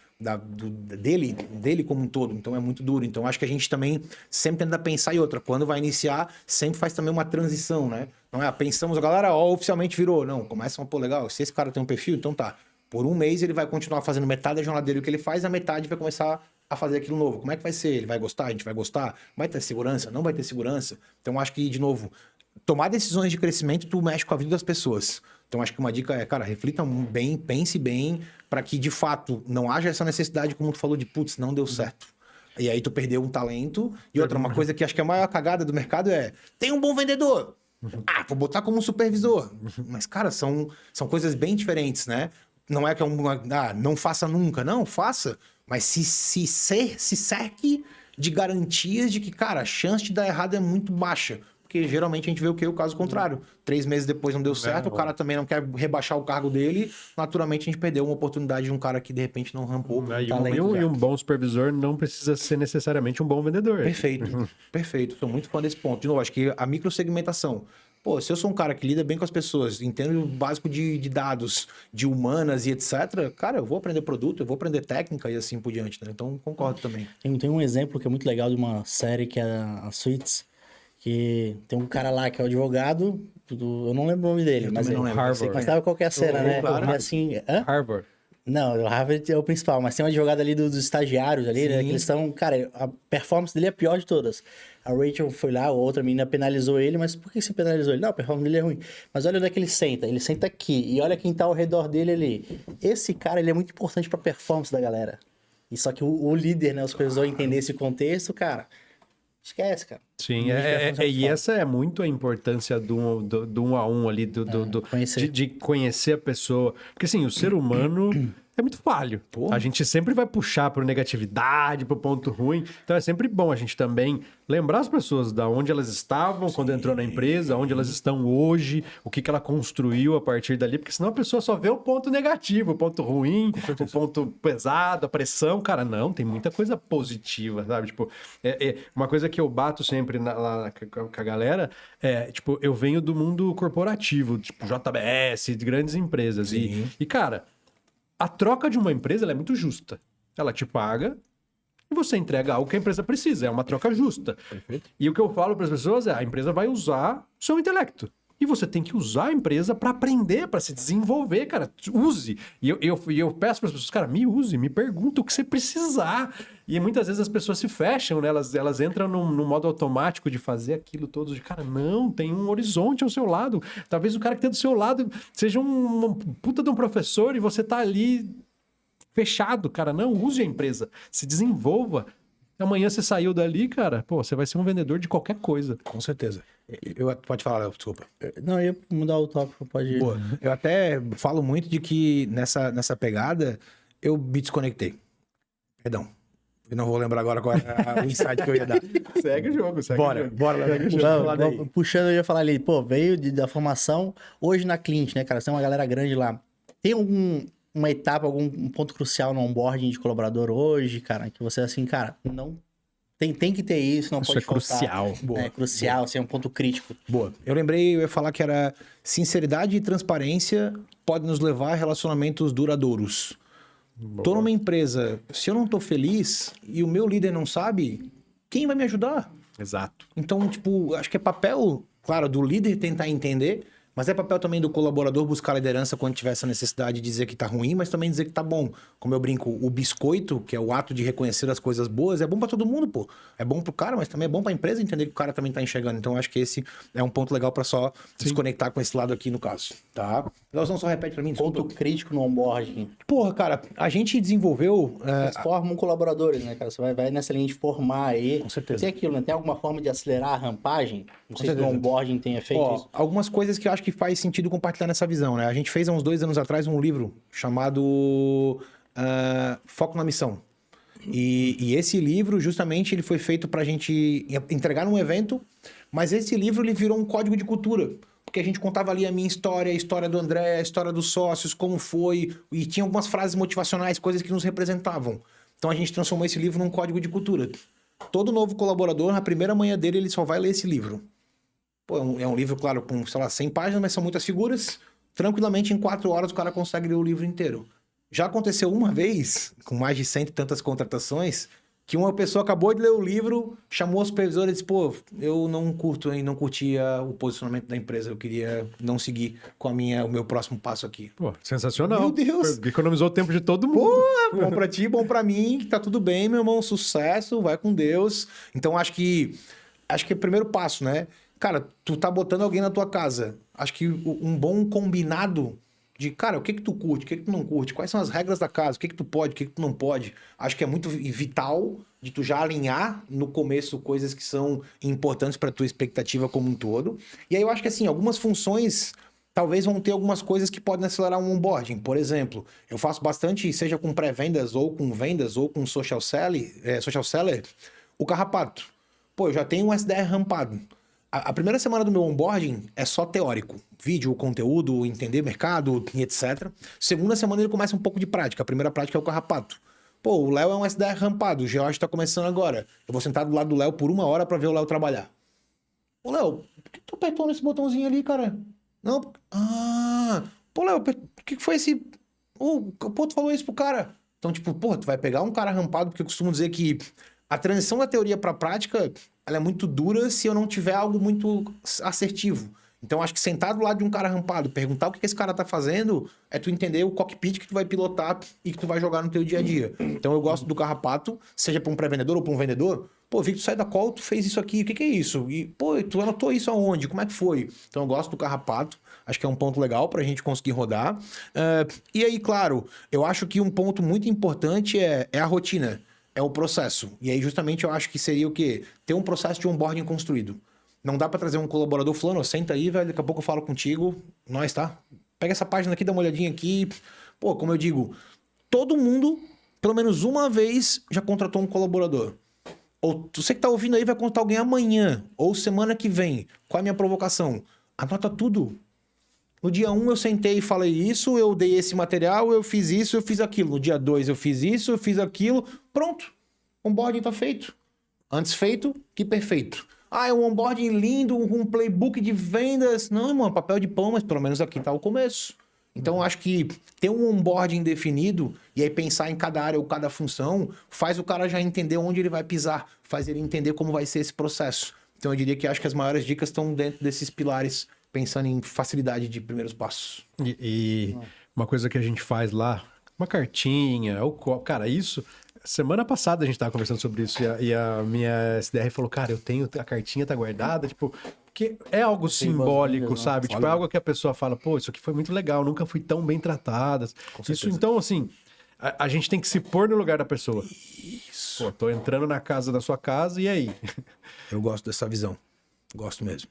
dele como um todo. Então, é muito duro. Então, acho que a gente também sempre tenta pensar em outra. Quando vai iniciar, sempre faz também uma transição, né? Não é, pensamos, a galera, ó, oficialmente virou. Não, começa, pô, legal, se esse cara tem um perfil, então tá. Por um mês ele vai continuar fazendo metade da jornada dele o que ele faz, a metade vai começar a fazer aquilo novo. Como é que vai ser? Ele vai gostar? A gente vai gostar? Vai ter segurança? Não vai ter segurança? Então, acho que, de novo, tomar decisões de crescimento, tu mexe com a vida das pessoas. Então, acho que uma dica é, cara, reflita bem, pense bem, para que, de fato, não haja essa necessidade, como tu falou, de, putz, não deu certo. E aí tu perdeu um talento. E outra, uma coisa que acho que é a maior cagada do mercado é, tem um bom vendedor. Ah, vou botar como um supervisor. Mas, cara, são coisas bem diferentes, né? Não é que é não faça nunca. Não, faça. Mas se cerque de garantias de que, cara, a chance de dar errado é muito baixa. Porque geralmente a gente vê o quê? O caso contrário. 3 meses depois não deu certo, o cara também não quer rebaixar o cargo dele. Naturalmente a gente perdeu uma oportunidade de um cara que de repente não rampou. E um bom supervisor não precisa ser necessariamente um bom vendedor. Perfeito, perfeito. Sou muito fã desse ponto. De novo, acho que a microsegmentação. Pô, se eu sou um cara que lida bem com as pessoas, entendo o básico de dados, de humanas e etc., cara, eu vou aprender produto, eu vou aprender técnica e assim por diante, né? Então, concordo também. Tem um exemplo que é muito legal de uma série que é a Suits, que tem um cara lá que é o advogado, eu não lembro o nome dele, mas não lembro. Harvard. Mas sabe qual que é a cena, né? Claro. E assim, Harvard. Não, o Harvard é o principal, mas tem um advogado ali dos estagiários ali, né? Que eles estão... Cara, a performance dele é a pior de todas. A Rachel foi lá, a outra menina penalizou ele, mas por que você penalizou ele? Não, a performance dele é ruim. Mas olha onde é que ele senta aqui, e olha quem tá ao redor dele ali. Esse cara, ele é muito importante pra performance da galera. E só que o líder, né, o supervisor entender esse contexto, cara, esquece, cara. Sim, e essa é muito a importância do um a um ali, de conhecer a pessoa. Porque assim, o ser humano é muito falho. A gente sempre vai puxar para negatividade, para o ponto ruim. Então é sempre bom a gente também lembrar as pessoas da onde elas estavam quando entrou na empresa, onde elas estão hoje, o que ela construiu a partir dali, porque senão a pessoa só vê o ponto negativo, o ponto ruim, o ponto pesado, a pressão. Cara, não, tem muita coisa positiva, sabe? Tipo, uma coisa que eu bato sempre lá com a galera é, tipo, eu venho do mundo corporativo, tipo, JBS, de grandes empresas. E, cara, a troca de uma empresa ela é muito justa. Ela te paga e você entrega algo que a empresa precisa. É uma troca justa. Perfeito. E o que eu falo para as pessoas é a empresa vai usar o seu intelecto. E você tem que usar a empresa para aprender, para se desenvolver, cara. Use. E eu peço para as pessoas, cara, me use, me pergunta o que você precisar. E muitas vezes as pessoas se fecham, né? Elas entram no modo automático de fazer aquilo todo. De, cara, não, tem um horizonte ao seu lado. Talvez o cara que tem do seu lado seja um puta de um professor e você tá ali fechado, cara. Não, use a empresa. Se desenvolva. Amanhã você saiu dali, cara, pô, você vai ser um vendedor de qualquer coisa. Com certeza. Pode falar, Léo, desculpa. Não, eu ia mudar o tópico, pode ir. Boa. Eu até falo muito de que nessa pegada eu me desconectei. Perdão. Eu não vou lembrar agora qual é o insight que eu ia dar. Segue o jogo, Bora, Puxando, eu ia falar ali, pô, veio da formação hoje na Clint, né, cara? Tem uma galera grande lá. Tem uma etapa, algum ponto crucial no onboarding de colaborador hoje, cara, que você assim, cara, não tem que ter isso, não Isso pode é faltar. crucial. Boa, É crucial, assim, é um ponto crítico. Boa. Eu lembrei, eu ia falar que era sinceridade e transparência pode nos levar a relacionamentos duradouros. Tô numa empresa, se eu não tô feliz e o meu líder não sabe, quem vai me ajudar? Exato. Então, tipo, acho que é papel, claro, do líder tentar entender, mas é papel também do colaborador buscar liderança quando tiver essa necessidade de dizer que tá ruim, mas também dizer que tá bom. Como eu brinco, o biscoito, que é o ato de reconhecer as coisas boas, é bom pra todo mundo, pô. É bom pro cara, mas também é bom pra empresa entender que o cara também tá enxergando. Então, acho que esse é um ponto legal pra só desconectar com esse lado aqui no caso, tá? Nelson, só repete pra mim, desculpa. Ponto crítico no onboarding. Porra, cara, a gente desenvolveu... Eles formam colaboradores, né, cara? Você vai nessa linha de formar aí. Com certeza. Tem aquilo, né? Tem alguma forma de acelerar a rampagem? Não sei se certeza. no onboarding tenha feito Ó, isso. algumas coisas que eu acho que faz sentido compartilhar nessa visão, né? A gente fez há uns 2 anos atrás um livro chamado Foco na Missão. E esse livro, justamente, ele foi feito pra gente entregar num evento, mas esse livro ele virou um código de cultura. Porque a gente contava ali a minha história, a história do André, a história dos sócios, como foi, e tinha algumas frases motivacionais, coisas que nos representavam. Então a gente transformou esse livro num código de cultura. Todo novo colaborador, na primeira manhã dele, ele só vai ler esse livro. Pô, é um livro, claro, com, sei lá, 100 páginas, mas são muitas figuras. Tranquilamente, em 4 horas, o cara consegue ler o livro inteiro. Já aconteceu uma vez, com mais de 100 e tantas contratações, que uma pessoa acabou de ler o livro, chamou a supervisora e disse, pô, eu não curto, hein, não curtia o posicionamento da empresa, eu queria não seguir com o meu próximo passo aqui. Pô, sensacional. Meu Deus! Economizou o tempo de todo mundo. Pô, bom pra ti, bom pra mim, tá tudo bem, meu irmão, sucesso, vai com Deus. Então, acho que é o primeiro passo, né? Cara, tu tá botando alguém na tua casa. Acho que um bom combinado de, cara, o que que tu curte, o que que tu não curte, quais são as regras da casa, o que que tu pode, o que que tu não pode. Acho que é muito vital de tu já alinhar no começo coisas que são importantes pra tua expectativa como um todo. E aí eu acho que, assim, algumas funções talvez vão ter algumas coisas que podem acelerar um onboarding. Por exemplo, eu faço bastante, seja com pré-vendas ou com vendas ou com social seller, o carrapato. Pô, eu já tenho um SDR rampado. A primeira semana do meu onboarding é só teórico. Vídeo, conteúdo, entender mercado e etc. Segunda semana ele começa um pouco de prática. A primeira prática é o carrapato. Pô, o Léo é um SDR rampado. O George tá começando agora. Eu vou sentar do lado do Léo por 1 hora pra ver o Léo trabalhar. Ô, Léo, por que tu apertou nesse botãozinho ali, cara? Não, pô, Léo, o que foi esse... Pô, tu falou isso pro cara. Então, tipo, pô, tu vai pegar um cara rampado, porque eu costumo dizer que a transição da teoria pra prática, ela é muito dura se eu não tiver algo muito assertivo. Então, acho que sentar do lado de um cara rampado, perguntar o que esse cara tá fazendo, é tu entender o cockpit que tu vai pilotar e que tu vai jogar no teu dia a dia. Então, eu gosto do carrapato, seja pra um pré-vendedor ou pra um vendedor. Pô, vi que tu sai da call, tu fez isso aqui, o que que é isso? E, pô, tu anotou isso aonde? Como é que foi? Então, eu gosto do carrapato, acho que é um ponto legal pra gente conseguir rodar. E aí, claro, eu acho que um ponto muito importante é a rotina, é o processo. E aí, justamente, eu acho que seria o quê? Ter um processo de onboarding construído. Não dá pra trazer um colaborador fulano, senta aí, velho, daqui a pouco eu falo contigo, nós, tá? Pega essa página aqui, dá uma olhadinha aqui. Pô, como eu digo, todo mundo, pelo menos uma vez, já contratou um colaborador. Ou você que tá ouvindo aí vai contratar alguém amanhã, ou semana que vem. Qual é a minha provocação? Anota tudo. No dia 1 eu sentei e falei isso, eu dei esse material, eu fiz isso, eu fiz aquilo. No dia 2 eu fiz isso, eu fiz aquilo. Pronto. O onboarding tá feito. Antes feito que perfeito. É um onboarding lindo, um playbook de vendas. Não, irmão, papel de pão, mas pelo menos aqui tá o começo. Então, eu acho que ter um onboarding definido e aí pensar em cada área ou cada função faz o cara já entender onde ele vai pisar, faz ele entender como vai ser esse processo. Então, eu diria que acho que as maiores dicas estão dentro desses pilares, pensando em facilidade de primeiros passos. E uma coisa que a gente faz lá, uma cartinha, cara, isso... Semana passada a gente tava conversando sobre isso e a minha SDR falou, cara, eu tenho, a cartinha tá guardada, tipo, porque é algo simbólico, sabe? Tipo, é algo que a pessoa fala, pô, isso aqui foi muito legal, nunca fui tão bem tratada. Isso, então, assim, a gente tem que se pôr no lugar da pessoa. Isso. Pô, tô entrando na casa da sua casa, e aí? Eu gosto dessa visão. Gosto mesmo.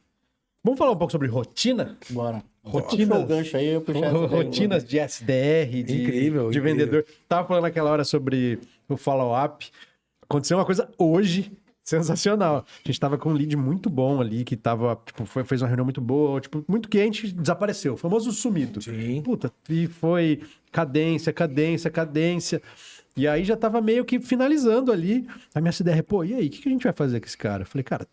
Vamos falar um pouco sobre rotina? Bora. Rotinas, o gancho aí, eu puxar rotinas de SDR, de vendedor. Tava falando naquela hora sobre o follow-up. Aconteceu uma coisa hoje, sensacional. A gente tava com um lead muito bom ali, que tava, tipo, fez uma reunião muito boa, tipo, muito quente, desapareceu. O famoso sumido. Sim. Puta, e foi cadência. E aí já tava meio que finalizando ali. A minha ideia é, pô, e aí, o que a gente vai fazer com esse cara? Eu falei, cara,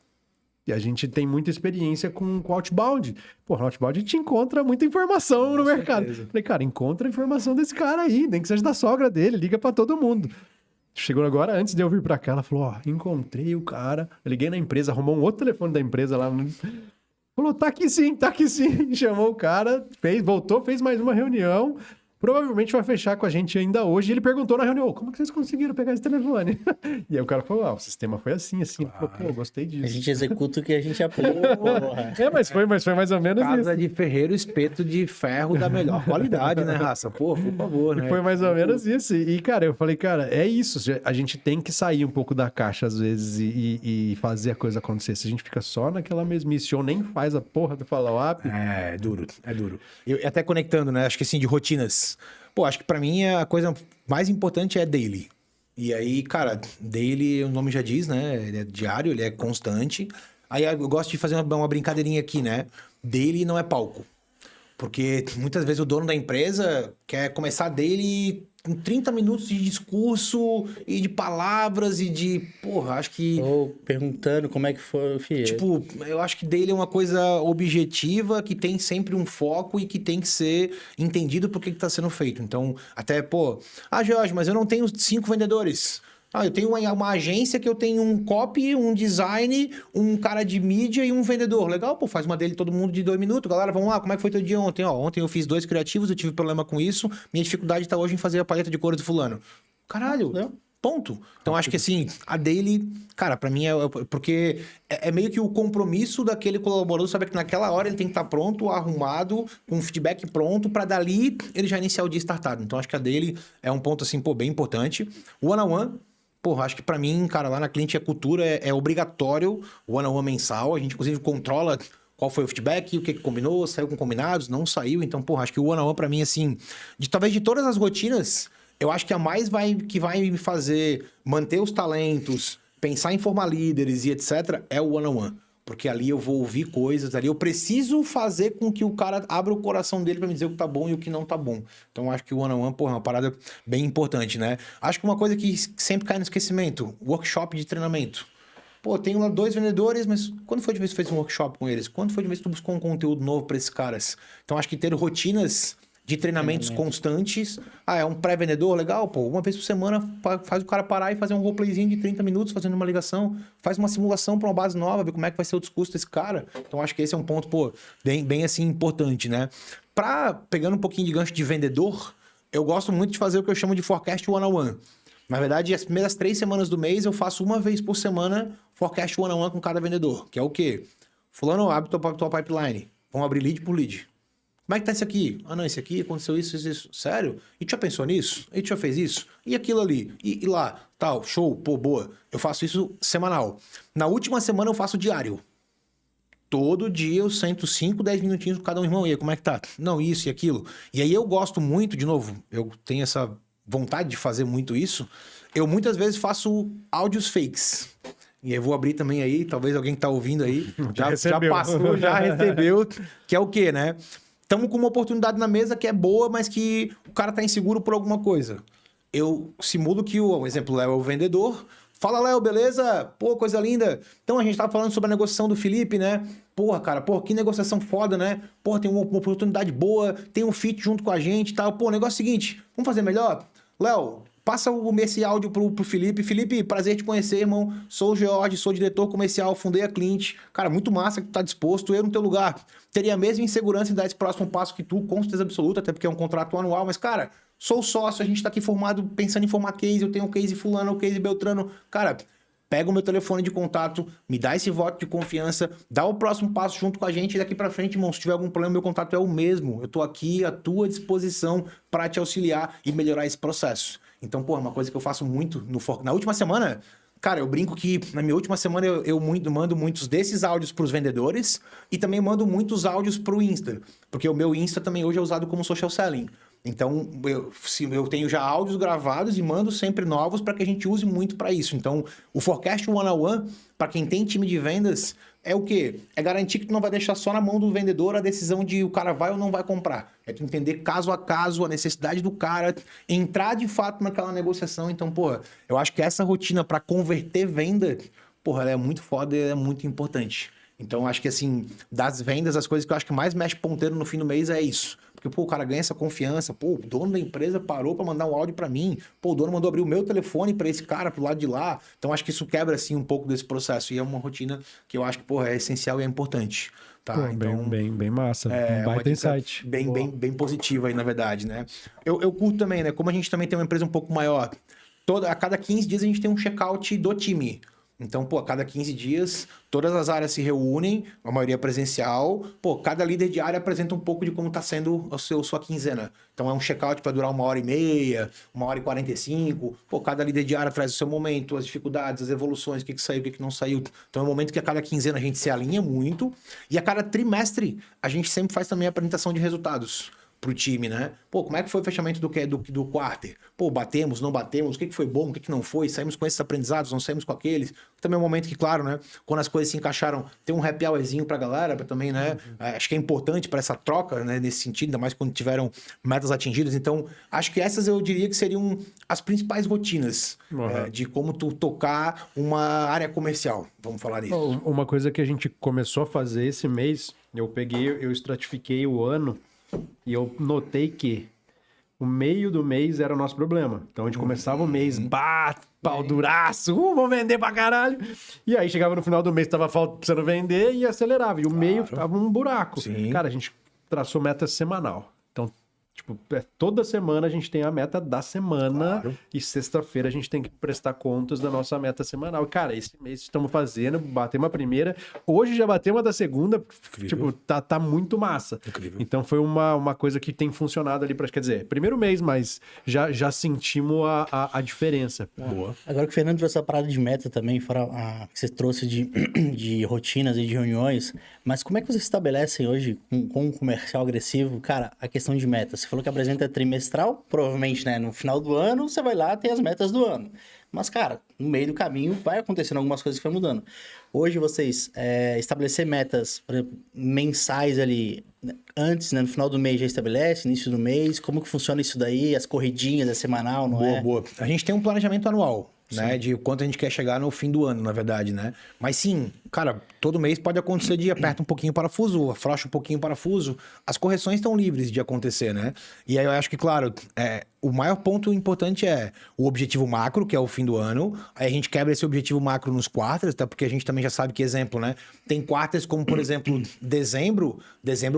e a gente tem muita experiência com outbound. Pô, no outbound a gente encontra muita informação no mercado. Falei, cara, encontra a informação desse cara aí, nem que seja da sogra dele, liga pra todo mundo. Chegou agora, antes de eu vir pra cá, ela falou, ó, encontrei o cara. Eu liguei na empresa, arrumou um outro telefone da empresa lá. Falou, tá aqui sim. Chamou o cara, voltou, fez mais uma reunião. Provavelmente vai fechar com a gente ainda hoje. E ele perguntou na reunião, como que vocês conseguiram pegar esse telefone? E aí o cara falou, o sistema foi assim. Falou, pô, gostei disso. A gente executa o que a gente aprende. Mas foi mais ou menos Casa isso. de ferreiro, espeto de ferro da melhor qualidade, né, raça? Pô, por favor, né? Foi mais ou menos isso. E, cara, eu falei, cara, é isso. A gente tem que sair um pouco da caixa, às vezes, e fazer a coisa acontecer. Se a gente fica só naquela mesmice ou nem faz a porra do follow-up... É duro. Eu até conectando, né? Acho que assim, de rotinas. Pô, acho que pra mim a coisa mais importante é daily. E aí, cara, daily, o nome já diz, né? Ele é diário, ele é constante. Aí eu gosto de fazer uma brincadeirinha aqui, né? Daily não é palco. Porque muitas vezes o dono da empresa quer começar daily com 30 minutos de discurso e de palavras e de... Porra, acho que... Ou perguntando como é que foi, filho. Tipo, eu acho que daily é uma coisa objetiva, que tem sempre um foco e que tem que ser entendido por que está sendo feito. Então, até, pô... Jorge, mas eu não tenho 5 vendedores. Eu tenho uma agência que eu tenho um copy, um design, um cara de mídia e um vendedor. Legal, pô, faz uma dele todo mundo de 2 minutos. Galera, vamos lá, como é que foi teu dia ontem? Ontem eu fiz 2 criativos, eu tive problema com isso. Minha dificuldade tá hoje em fazer a paleta de cores do fulano. Caralho, ponto. Então, acho que assim, a daily, cara, pra mim porque é meio que o compromisso daquele colaborador, sabe que naquela hora ele tem que estar pronto, arrumado, com feedback pronto, pra dali ele já iniciar o dia startado. Então, acho que a daily é um ponto, assim, pô, bem importante. One-on-one. Porra, acho que pra mim, cara, lá na Cliente Cultura é obrigatório o one-on-one mensal. A gente, inclusive, controla qual foi o feedback, o que combinou, saiu com combinados, não saiu. Então, porra, acho que o one-on-one pra mim, assim, talvez de todas as rotinas, eu acho que a mais que vai me fazer manter os talentos, pensar em formar líderes e etc., é o one-on-one. Porque ali eu vou ouvir coisas, ali eu preciso fazer com que o cara abra o coração dele pra me dizer o que tá bom e o que não tá bom. Então, acho que o one-on-one, porra, é uma parada bem importante, né? Acho que uma coisa que sempre cai no esquecimento, workshop de treinamento. Pô, tenho lá 2 vendedores, mas quando foi de vez que tu fez um workshop com eles? Quando foi de vez que tu buscou um conteúdo novo pra esses caras? Então, acho que ter rotinas de treinamentos constantes. É um pré-vendedor? Legal, pô. Uma vez por semana faz o cara parar e fazer um roleplayzinho de 30 minutos fazendo uma ligação. Faz uma simulação para uma base nova, ver como é que vai ser o discurso desse cara. Então, acho que esse é um ponto, pô, bem assim, importante, né? Pegando um pouquinho de gancho de vendedor, eu gosto muito de fazer o que eu chamo de forecast one-on-one. Na verdade, as primeiras 3 semanas do mês, eu faço uma vez por semana forecast one-on-one com cada vendedor. Que é o quê? Fulano, abre tua pipeline. Vamos abrir lead por lead. Como é que tá isso aqui? Não, esse aqui aconteceu isso. Sério? E tu já pensou nisso? E tu já fez isso? E aquilo ali? E lá? Tal, show, pô, boa. Eu faço isso semanal. Na última semana eu faço diário. Todo dia eu sento 5, 10 minutinhos com cada um, irmão. E aí, como é que tá? Não, isso e aquilo. E aí eu gosto muito, de novo, eu tenho essa vontade de fazer muito isso. Eu muitas vezes faço áudios fakes. E eu vou abrir também aí, talvez alguém que tá ouvindo aí já passou, já recebeu. Que é o quê, né? Estamos com uma oportunidade na mesa que é boa, mas que o cara tá inseguro por alguma coisa. Eu simulo que o exemplo, Léo é o vendedor. Fala, Léo, beleza? Pô, coisa linda. Então, a gente tava falando sobre a negociação do Felipe, né? Porra, cara, que negociação foda, né? Porra, tem uma oportunidade boa, tem um fit junto com a gente e tal. Pô, o negócio é o seguinte, vamos fazer melhor? Léo, passa esse áudio pro Felipe. Felipe, prazer te conhecer, irmão. Sou o George, sou diretor comercial, fundei a Clint. Cara, muito massa que tu tá disposto. Eu, no teu lugar, teria a mesma insegurança em dar esse próximo passo que tu, com certeza absoluta, até porque é um contrato anual. Mas, cara, sou sócio, a gente tá aqui formado, pensando em formar case. Eu tenho o case fulano, o case beltrano. Cara, pega o meu telefone de contato, me dá esse voto de confiança, dá o próximo passo junto com a gente e daqui pra frente, irmão, se tiver algum problema, meu contato é o mesmo. Eu tô aqui à tua disposição para te auxiliar e melhorar esse processo. Então, pô, uma coisa que eu faço muito na última semana, cara, eu brinco que na minha última semana eu mando muitos desses áudios pros vendedores e também mando muitos áudios pro Insta, porque o meu Insta também hoje é usado como social selling. Então, eu tenho já áudios gravados e mando sempre novos para que a gente use muito para isso. Então, o Forecast One-on-One, para quem tem time de vendas, é o quê? É garantir que tu não vai deixar só na mão do vendedor a decisão de o cara vai ou não vai comprar. É tu entender caso a caso a necessidade do cara, entrar de fato naquela negociação. Então, porra, eu acho que essa rotina para converter venda, porra, ela é muito foda e é muito importante. Então, acho que assim, das vendas, as coisas que eu acho que mais mexe ponteiro no fim do mês é isso. Porque, pô, o cara ganha essa confiança. Pô, o dono da empresa parou para mandar um áudio para mim. Pô, o dono mandou abrir o meu telefone para esse cara pro lado de lá. Então, acho que isso quebra, assim, um pouco desse processo. E é uma rotina que eu acho que, porra, é essencial e é importante. Tá? Pô, Então, bem massa. é Baita uma dica insight. bem positiva aí, na verdade, né? Eu curto também, né? Como a gente também tem uma empresa um pouco maior, a cada 15 dias a gente tem um check-out do time. Então, pô, a cada 15 dias, todas as áreas se reúnem, a maioria presencial. Pô, cada líder de área apresenta um pouco de como está sendo sua quinzena. Então, é um check-out para durar 1h30, 1h45. Pô, cada líder de área traz o seu momento, as dificuldades, as evoluções, o que saiu, o que não saiu. Então, é um momento que a cada quinzena a gente se alinha muito. E a cada trimestre, a gente sempre faz também a apresentação de resultados pro time, né? Pô, como é que foi o fechamento do quarter? Pô, batemos, não batemos, o que foi bom, o que não foi? Saímos com esses aprendizados, não saímos com aqueles? Também é um momento que, claro, né? Quando as coisas se encaixaram, tem um happy hourzinho pra galera, pra também, né? Acho que é importante para essa troca, né? Nesse sentido, ainda mais quando tiveram metas atingidas. Então, acho que essas eu diria que seriam as principais rotinas de como tu tocar uma área comercial. Vamos falar nisso. Uma coisa que a gente começou a fazer esse mês, eu estratifiquei o ano e eu notei que o meio do mês era o nosso problema. Então a gente começava o mês, pau duraço, vamos vender pra caralho. E aí chegava no final do mês, tava precisando vender e acelerava. E o meio tava um buraco. Sim. Cara, a gente traçou meta semanal. Então, tipo, toda semana a gente tem a meta da semana e sexta-feira a gente tem que prestar contas da nossa meta semanal. E, cara, esse mês estamos fazendo, batemos a primeira, hoje já batemos a da segunda, Incrível. tipo, tá muito massa. Incrível. Então foi uma coisa que tem funcionado ali quer dizer, primeiro mês, mas já sentimos a diferença. Boa. Agora que o Fernando trouxe essa parada de meta também, fora a que você trouxe de rotinas e de reuniões, mas como é que vocês estabelecem hoje com um comercial agressivo, cara, a questão de metas? Você falou que apresenta trimestral, provavelmente, né, no final do ano, você vai lá, tem as metas do ano. Mas, cara, no meio do caminho vai acontecendo algumas coisas que vão mudando. Hoje vocês estabelecer metas, por exemplo, mensais ali, antes, né, no final do mês já estabelece, início do mês, como que funciona isso daí, as corridinhas, é semanal, não é? Boa. A gente tem um planejamento anual, né? De quanto a gente quer chegar no fim do ano, na verdade, né? Mas sim, cara, todo mês pode acontecer de aperta um pouquinho o parafuso, afrouxa um pouquinho o parafuso. As correções estão livres de acontecer, né? E aí eu acho que, claro, o maior ponto importante é o objetivo macro, que é o fim do ano. Aí a gente quebra esse objetivo macro nos quarters, até porque a gente também já sabe que, exemplo, né? Tem quarters como, por exemplo, dezembro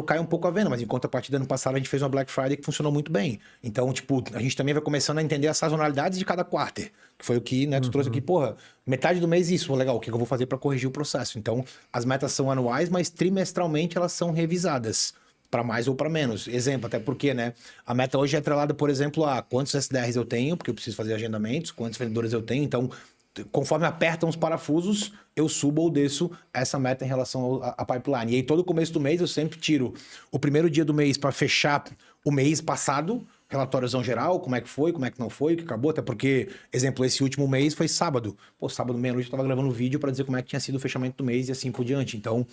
cai um pouco a venda, mas em contrapartida, ano passado a gente fez uma Black Friday que funcionou muito bem. Então, tipo, a gente também vai começando a entender as sazonalidades de cada quarter, que foi o que, né, tu trouxe aqui, porra, metade do mês isso, legal, o que eu vou fazer para corrigir o processo? Então, as metas são anuais, mas trimestralmente elas são revisadas, para mais ou para menos. Exemplo, até porque, né, a meta hoje é atrelada, por exemplo, a quantos SDRs eu tenho, porque eu preciso fazer agendamentos, quantos vendedores eu tenho, então, conforme apertam os parafusos, eu subo ou desço essa meta em relação à pipeline. E aí, todo começo do mês, eu sempre tiro o primeiro dia do mês para fechar o mês passado, relatóriozão geral, como é que foi, como é que não foi, o que acabou, até porque, exemplo, esse último mês foi sábado. Pô, sábado, meia-noite, eu tava gravando um vídeo para dizer como é que tinha sido o fechamento do mês e assim por diante. Então,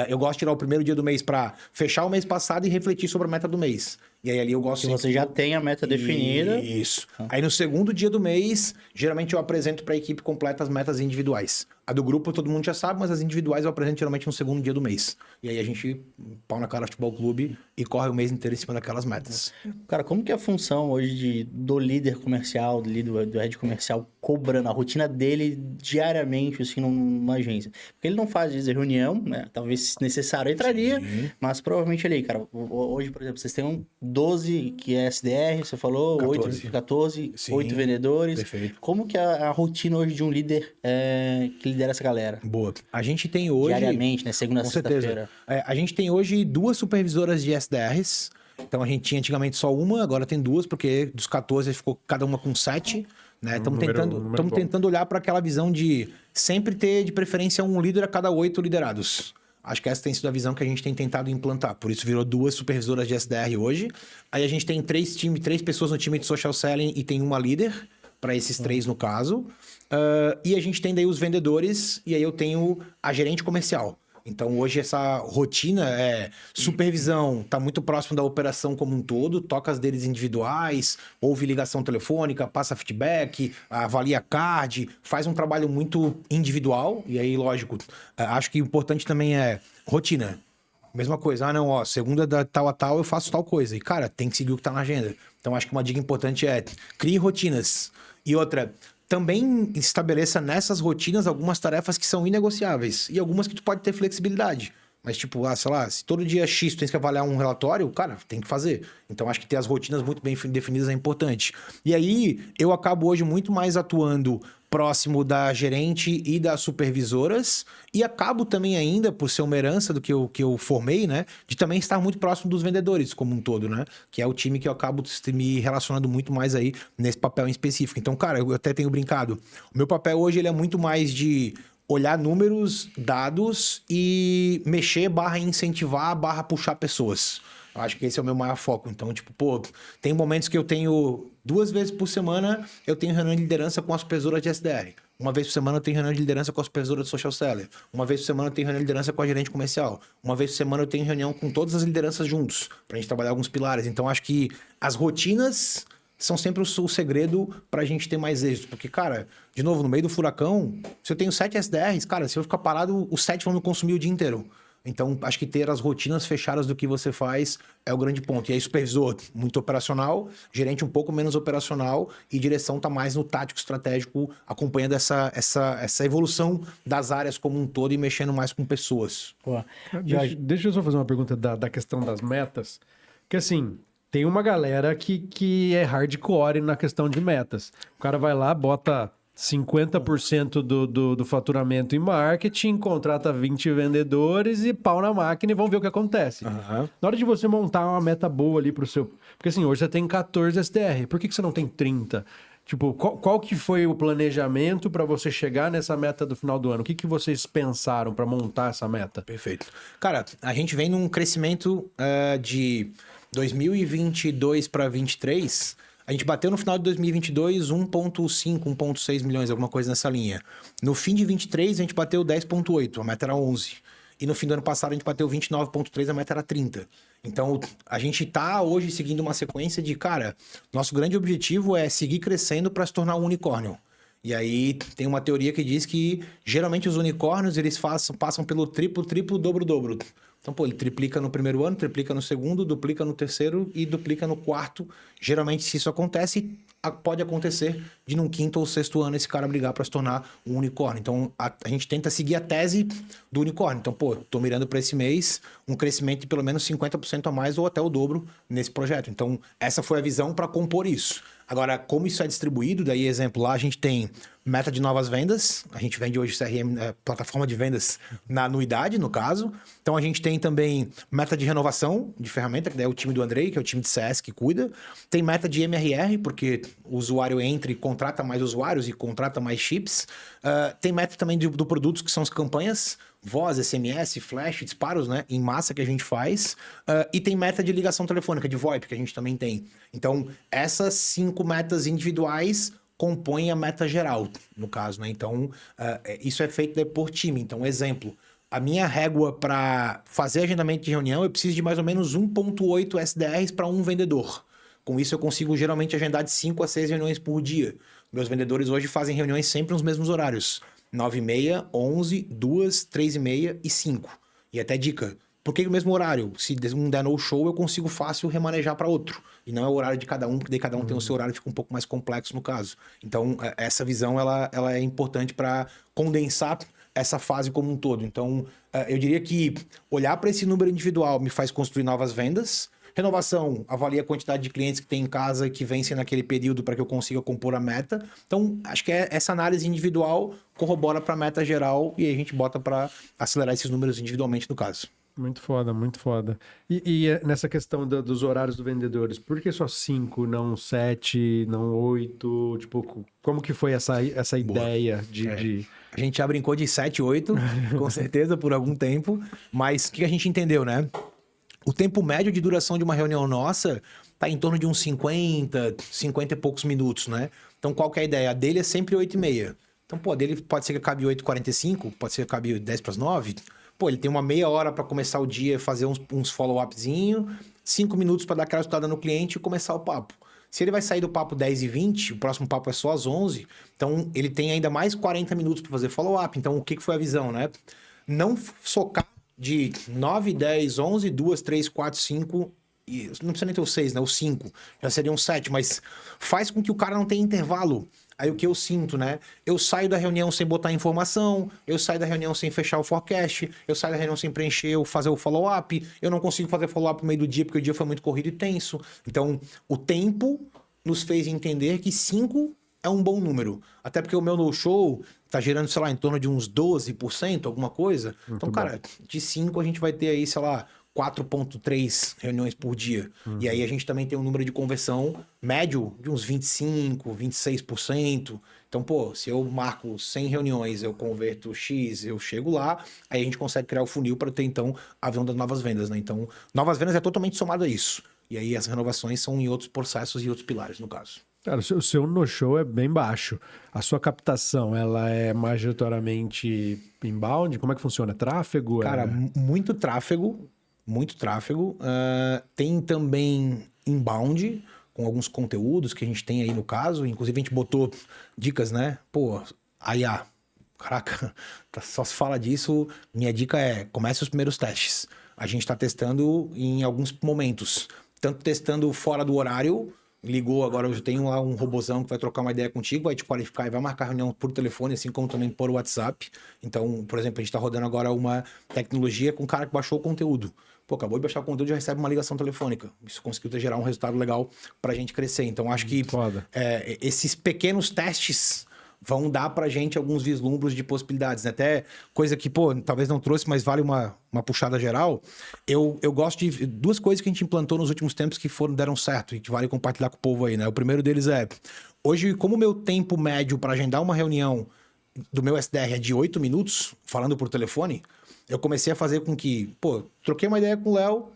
eu gosto de tirar o primeiro dia do mês para fechar o mês passado e refletir sobre a meta do mês. E aí ali eu gosto... Se você já tem a meta definida... Isso. Aí no segundo dia do mês, geralmente eu apresento para a equipe completa as metas individuais. A do grupo todo mundo já sabe, mas as individuais eu apresento geralmente no segundo dia do mês. E aí a gente pau na cara do futebol clube e corre o mês inteiro em cima daquelas metas. Cara, como que é a função hoje do líder comercial, do head comercial, cobrando a rotina dele diariamente, assim, numa agência? Porque ele não faz, às vezes, reunião, né? Talvez, se necessário, entraria, mas provavelmente ali, cara, hoje, por exemplo, vocês têm 12 que é SDR, você falou, 14, 8 vendedores. Perfeito. Como que é a rotina hoje de um líder que lidera essa galera? Boa. A gente tem hoje... Diariamente, né? Segunda a sexta-feira. A gente tem hoje 2 supervisoras de SDRs. Então, a gente tinha antigamente só uma, agora tem 2, porque dos 14 ficou cada uma com 7. Né? Estamos tentando olhar para aquela visão de sempre ter, de preferência, um líder a cada 8 liderados. Acho que essa tem sido a visão que a gente tem tentado implantar. Por isso virou 2 supervisoras de SDR hoje. Aí a gente tem 3 pessoas no time de social selling e tem uma líder para esses 3 no caso. E a gente tem daí os vendedores e aí eu tenho a gerente comercial. Então, hoje, essa rotina é supervisão, está muito próximo da operação como um todo, toca as deles individuais, ouve ligação telefônica, passa feedback, avalia card, faz um trabalho muito individual. E aí, lógico, acho que o importante também é rotina. Mesma coisa, segunda da tal a tal eu faço tal coisa. E, cara, tem que seguir o que está na agenda. Então, acho que uma dica importante é crie rotinas. E outra... Também estabeleça nessas rotinas algumas tarefas que são inegociáveis e algumas que tu pode ter flexibilidade. Mas tipo, sei lá, se todo dia X tu tens que avaliar um relatório, cara, tem que fazer. Então acho que ter as rotinas muito bem definidas é importante. E aí eu acabo hoje muito mais atuando próximo da gerente e das supervisoras e acabo também ainda, por ser uma herança do que eu formei, né, de também estar muito próximo dos vendedores como um todo, né, que é o time que eu acabo me relacionando muito mais aí nesse papel em específico. Então, cara, eu até tenho brincado. O meu papel hoje ele é muito mais de olhar números, dados e mexer /incentivar /puxar pessoas. Eu acho que esse é o meu maior foco. Então, tipo, tem momentos que eu tenho 2 vezes por semana, eu tenho reunião de liderança com a supervisora de SDR. Uma vez por semana eu tenho reunião de liderança com a supervisora de social seller. Uma vez por semana eu tenho reunião de liderança com a gerente comercial. Uma vez por semana eu tenho reunião com todas as lideranças juntos, pra gente trabalhar alguns pilares. Então, acho que as rotinas são sempre o segredo pra gente ter mais êxito. Porque, cara, de novo, no meio do furacão, se eu tenho 7 SDRs, cara, se eu ficar parado, os 7 vão me consumir o dia inteiro. Então, acho que ter as rotinas fechadas do que você faz é o grande ponto. E aí, supervisor muito operacional, gerente um pouco menos operacional e direção tá mais no tático estratégico, acompanhando essa evolução das áreas como um todo e mexendo mais com pessoas. Pô, Deixa eu só fazer uma pergunta da questão das metas. Que assim, tem uma galera que é hardcore na questão de metas. O cara vai lá, bota 50% do faturamento em marketing, contrata 20 vendedores e pau na máquina e vamos ver o que acontece. Uhum. Na hora de você montar uma meta boa ali pro seu... Porque assim, hoje você tem 14 SDR, por que você não tem 30? Tipo, qual que foi o planejamento para você chegar nessa meta do final do ano? O que vocês pensaram para montar essa meta? Perfeito. Cara, a gente vem num crescimento de 2022 para 2023... A gente bateu no final de 2022 1,5, 1,6 milhões, alguma coisa nessa linha. No fim de 23, a gente bateu 10,8, a meta era 11. E no fim do ano passado, a gente bateu 29,3, a meta era 30. Então, a gente tá hoje seguindo uma sequência de, cara, nosso grande objetivo é seguir crescendo para se tornar um unicórnio. E aí, tem uma teoria que diz que, geralmente, os unicórnios, eles passam pelo triplo, dobro. Então, ele triplica no primeiro ano, triplica no segundo, duplica no terceiro e duplica no quarto. Geralmente, se isso acontece, pode acontecer de num quinto ou sexto ano esse cara brigar para se tornar um unicórnio. Então, a gente tenta seguir a tese do unicórnio. Então, tô mirando para esse mês um crescimento de pelo menos 50% a mais ou até o dobro nesse projeto. Então, essa foi a visão para compor isso. Agora, como isso é distribuído, daí, exemplo, lá a gente tem meta de novas vendas, a gente vende hoje CRM, plataforma de vendas na anuidade, no caso. Então, a gente tem também meta de renovação de ferramenta, que daí é o time do Andrei, que é o time de CS que cuida. Tem meta de MRR, porque o usuário entra e contrata mais usuários e contrata mais chips. Tem meta também do produtos, que são as campanhas, voz, SMS, flash, disparos, né, em massa que a gente faz. E tem meta de ligação telefônica, de VoIP, que a gente também tem. Então, essas 5 metas individuais compõem a meta geral, no caso, né? Então, isso é feito por time. Então, exemplo, a minha régua para fazer agendamento de reunião, eu preciso de mais ou menos 1,8 SDRs para um vendedor. Com isso, eu consigo geralmente agendar de 5 a 6 reuniões por dia. Meus vendedores hoje fazem reuniões sempre nos mesmos horários. 9h30, 11, 2, 3h30 e 5. E até dica, por que o mesmo horário? Se um der no show, eu consigo fácil remanejar para outro. E não é o horário de cada um, porque daí cada um tem o seu horário, fica um pouco mais complexo no caso. Então, essa visão ela é importante para condensar essa fase como um todo. Então, eu diria que olhar para esse número individual me faz construir novas vendas. Renovação, avalia a quantidade de clientes que tem em casa que vencem naquele período para que eu consiga compor a meta. Então, acho que essa análise individual corrobora para a meta geral e aí a gente bota para acelerar esses números individualmente no caso. Muito foda, muito foda. E nessa questão dos horários dos vendedores, por que só 5, não 7, não 8? Tipo, como que foi essa ideia de... A gente já brincou de 7, 8, com certeza, por algum tempo. Mas o que a gente entendeu, né? O tempo médio de duração de uma reunião nossa tá em torno de uns 50 e poucos minutos, né? Então, qual que é a ideia? A dele é sempre 8h30. Então, pô, a dele pode ser que acabe 8h45, pode ser que acabe 8h50. Pô, ele tem uma meia hora para começar o dia, fazer uns follow-upzinho, 5 minutos para dar aquela estudada no cliente e começar o papo. Se ele vai sair do papo 10h20, o próximo papo é só às 11h, então ele tem ainda mais 40 minutos para fazer follow-up. Então, o que foi a visão, né? Não socar de 9, 10, 11, 2, 3, 4, 5... E não precisa nem ter o 6, né? O 5. Já seria um 7, mas faz com que o cara não tenha intervalo. Aí o que eu sinto, né? Eu saio da reunião sem botar informação, eu saio da reunião sem fechar o forecast, eu saio da reunião sem preencher ou fazer o follow-up, eu não consigo fazer follow-up no meio do dia porque o dia foi muito corrido e tenso. Então, o tempo nos fez entender que 5 é um bom número. Até porque o meu no-show tá gerando, sei lá, em torno de uns 12%, alguma coisa. Muito então, cara, de 5 a gente vai ter aí, sei lá, 4,3 reuniões por dia. E aí a gente também tem um número de conversão médio de uns 25%, 26%. Então, pô, se eu marco 100 reuniões, eu converto X, eu chego lá, aí a gente consegue criar o funil para ter, então, a visão das novas vendas, né? Então, novas vendas é totalmente somado a isso. E aí as renovações são em outros processos e outros pilares, no caso. Cara, o seu no-show é bem baixo. A sua captação, ela é majoritariamente inbound? Como é que funciona? Tráfego? Cara, muito tráfego. Muito tráfego. Tem também inbound, com alguns conteúdos que a gente tem aí no caso. Inclusive, a gente botou dicas, né? Pô, IA. Caraca, só se fala disso. Minha dica é, comece os primeiros testes. A gente está testando em alguns momentos. Tanto testando fora do horário. Ligou, agora eu já tenho lá um robozão que vai trocar uma ideia contigo, vai te qualificar e vai marcar reunião por telefone, assim como também por WhatsApp. Então, por exemplo, a gente está rodando agora uma tecnologia com um cara que baixou o conteúdo. Pô, acabou de baixar o conteúdo e já recebe uma ligação telefônica. Isso conseguiu gerar um resultado legal para a gente crescer. Então, acho que esses pequenos testes vão dar pra gente alguns vislumbres de possibilidades, né? Até coisa que, pô, talvez não trouxe, mas vale uma puxada geral. Eu gosto de duas coisas que a gente implantou nos últimos tempos que deram certo e que vale compartilhar com o povo aí, né? O primeiro deles é, hoje, como o meu tempo médio para agendar uma reunião do meu SDR é de 8 minutos, falando por telefone, eu comecei a fazer com que, pô, troquei uma ideia com o Léo,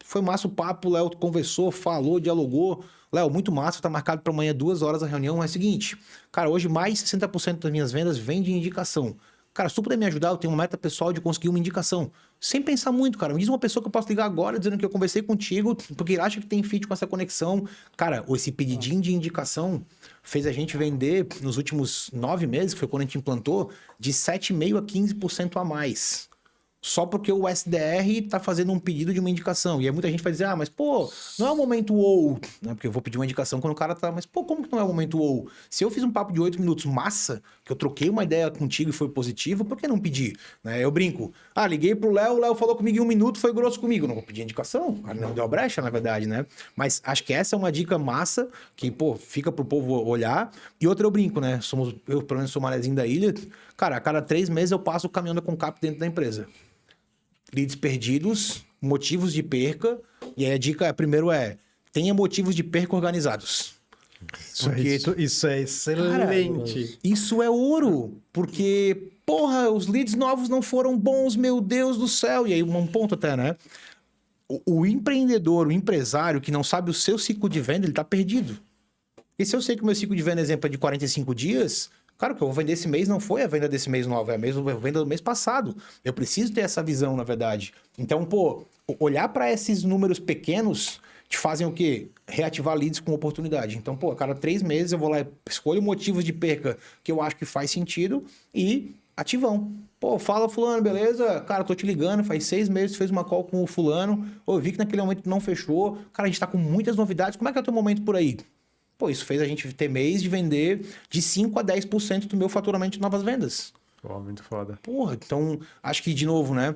foi massa o papo, o Léo conversou, falou, dialogou. Léo, muito massa, tá marcado para amanhã 2 horas a reunião. É o seguinte, cara, hoje mais 60% das minhas vendas vem de indicação. Cara, se tu puder me ajudar, eu tenho uma meta pessoal de conseguir uma indicação. Sem pensar muito, cara. Me diz uma pessoa que eu posso ligar agora dizendo que eu conversei contigo, porque ele acha que tem fit com essa conexão. Cara, esse pedidinho de indicação fez a gente vender nos últimos 9 meses, que foi quando a gente implantou, de 7,5% a 15% a mais. Só porque o SDR tá fazendo um pedido de uma indicação. E aí muita gente vai dizer, mas pô, não é o momento ou, né? Porque eu vou pedir uma indicação quando o cara tá, mas pô, como que não é o momento ou? Se eu fiz um papo de 8 minutos massa, que eu troquei uma ideia contigo e foi positivo, por que não pedir? Né? Eu brinco, liguei pro Léo, o Léo falou comigo em 1 minuto, foi grosso comigo. Não vou pedir indicação, o cara não deu brecha, na verdade, né? Mas acho que essa é uma dica massa, que, pô, fica pro povo olhar. E outra eu brinco, né? Eu, pelo menos, sou manezinho da ilha. Cara, a cada 3 meses eu passo o caminhão da Concap dentro da empresa. Leads perdidos, motivos de perca. E aí a dica primeiro tenha motivos de perca organizados. Isso é excelente. Cara, isso é ouro. Porque, porra, os leads novos não foram bons, meu Deus do céu. E aí um ponto até, né? O empreendedor, o empresário que não sabe o seu ciclo de venda, ele tá perdido. E se eu sei que o meu ciclo de venda, exemplo, é de 45 dias... Cara, o que eu vou vender esse mês não foi a venda desse mês novo, é a mesma venda do mês passado. Eu preciso ter essa visão, na verdade. Então, pô, olhar para esses números pequenos te fazem o quê? Reativar leads com oportunidade. Então, pô, a cada 3 meses eu vou lá, escolho motivos de perca que eu acho que faz sentido e ativão. Pô, fala fulano, beleza? Cara, tô te ligando, faz 6 meses, fez uma call com o fulano, eu vi que naquele momento não fechou. Cara, a gente tá com muitas novidades, como é que é o teu momento por aí? Pô, isso fez a gente ter mês de vender de 5% a 10% do meu faturamento de novas vendas. Pô, muito foda. Porra, então, acho que, de novo, né?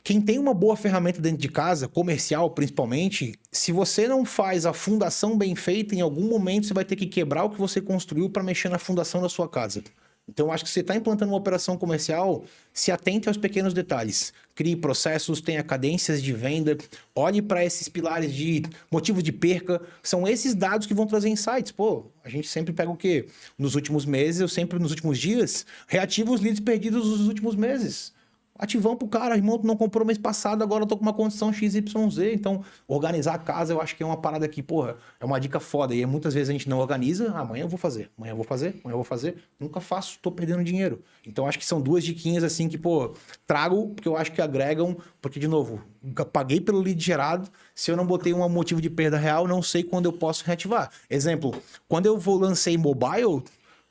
Quem tem uma boa ferramenta dentro de casa, comercial principalmente, se você não faz a fundação bem feita, em algum momento você vai ter que quebrar o que você construiu para mexer na fundação da sua casa. Então, eu acho que você está implantando uma operação comercial, se atente aos pequenos detalhes. Crie processos, tenha cadências de venda, olhe para esses pilares de motivo de perca. São esses dados que vão trazer insights. Pô, a gente sempre pega o quê? Nos últimos meses, eu sempre, nos últimos dias, reativo os leads perdidos dos últimos meses. Ativão pro cara, irmão, tu não comprou mês passado, agora eu tô com uma condição XYZ. Então, organizar a casa, eu acho que é uma parada que, porra, é uma dica foda. E muitas vezes a gente não organiza, amanhã eu vou fazer, amanhã eu vou fazer, amanhã eu vou fazer. Nunca faço, tô perdendo dinheiro. Então, acho que são duas diquinhas assim que, pô, trago, porque eu acho que agregam, porque, de novo, paguei pelo lead gerado, se eu não botei um motivo de perda real, não sei quando eu posso reativar. Exemplo, quando eu lancei mobile,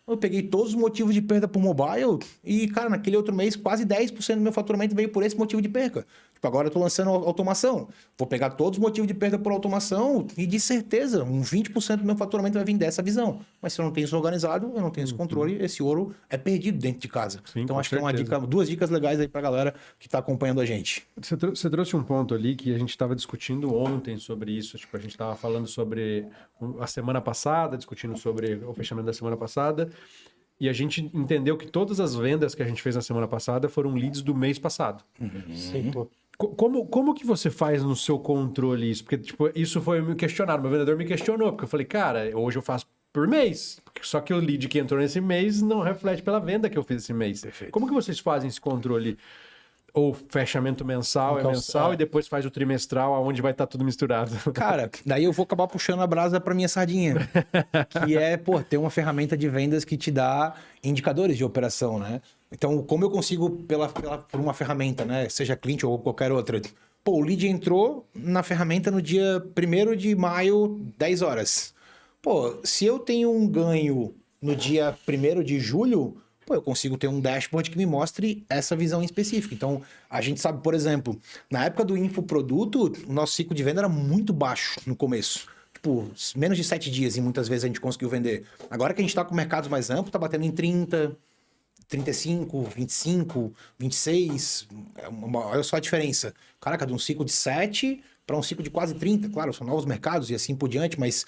eu peguei todos os motivos de perda por mobile e, cara, naquele outro mês, quase 10% do meu faturamento veio por esse motivo de perca. Tipo, agora eu tô lançando automação. Vou pegar todos os motivos de perda por automação e, de certeza, 20% do meu faturamento vai vir dessa visão. Mas se eu não tenho isso organizado, eu não tenho esse controle, esse ouro é perdido dentro de casa. Sim, então, acho que é certeza. uma dica, duas dicas legais aí pra galera que tá acompanhando a gente. Você trouxe um ponto ali que a gente estava discutindo ontem sobre isso. Tipo, a gente estava falando sobre a semana passada, discutindo sobre o fechamento da semana passada. E a gente entendeu que todas as vendas que a gente fez na semana passada foram leads do mês passado. Sim, pô. Como que você faz no seu controle isso? Porque, tipo, isso foi me questionado. Meu vendedor me questionou, porque eu falei, cara, hoje eu faço por mês. Só que o lead que entrou nesse mês não reflete pela venda que eu fiz esse mês. Perfeito. Como que vocês fazem esse controle? Ou fechamento mensal é mensal e depois faz o trimestral, aonde vai estar tudo misturado? Cara, daí eu vou acabar puxando a brasa para minha sardinha. Que é, pô, ter uma ferramenta de vendas que te dá indicadores de operação, né? Então, como eu consigo, por uma ferramenta, né? Seja Clint ou qualquer outra. Pô, o lead entrou na ferramenta no dia 1º de maio, 10 horas. Pô, se eu tenho um ganho no dia 1º de julho... Pô, eu consigo ter um dashboard que me mostre essa visão em específico. Então, a gente sabe, por exemplo, na época do infoproduto, o nosso ciclo de venda era muito baixo no começo. Tipo, menos de 7 dias e muitas vezes a gente conseguiu vender. Agora que a gente tá com mercados mais amplos, tá batendo em 30, 35, 25, 26. Olha só a diferença. Caraca, de um ciclo de 7 para um ciclo de quase 30. Claro, são novos mercados e assim por diante, mas...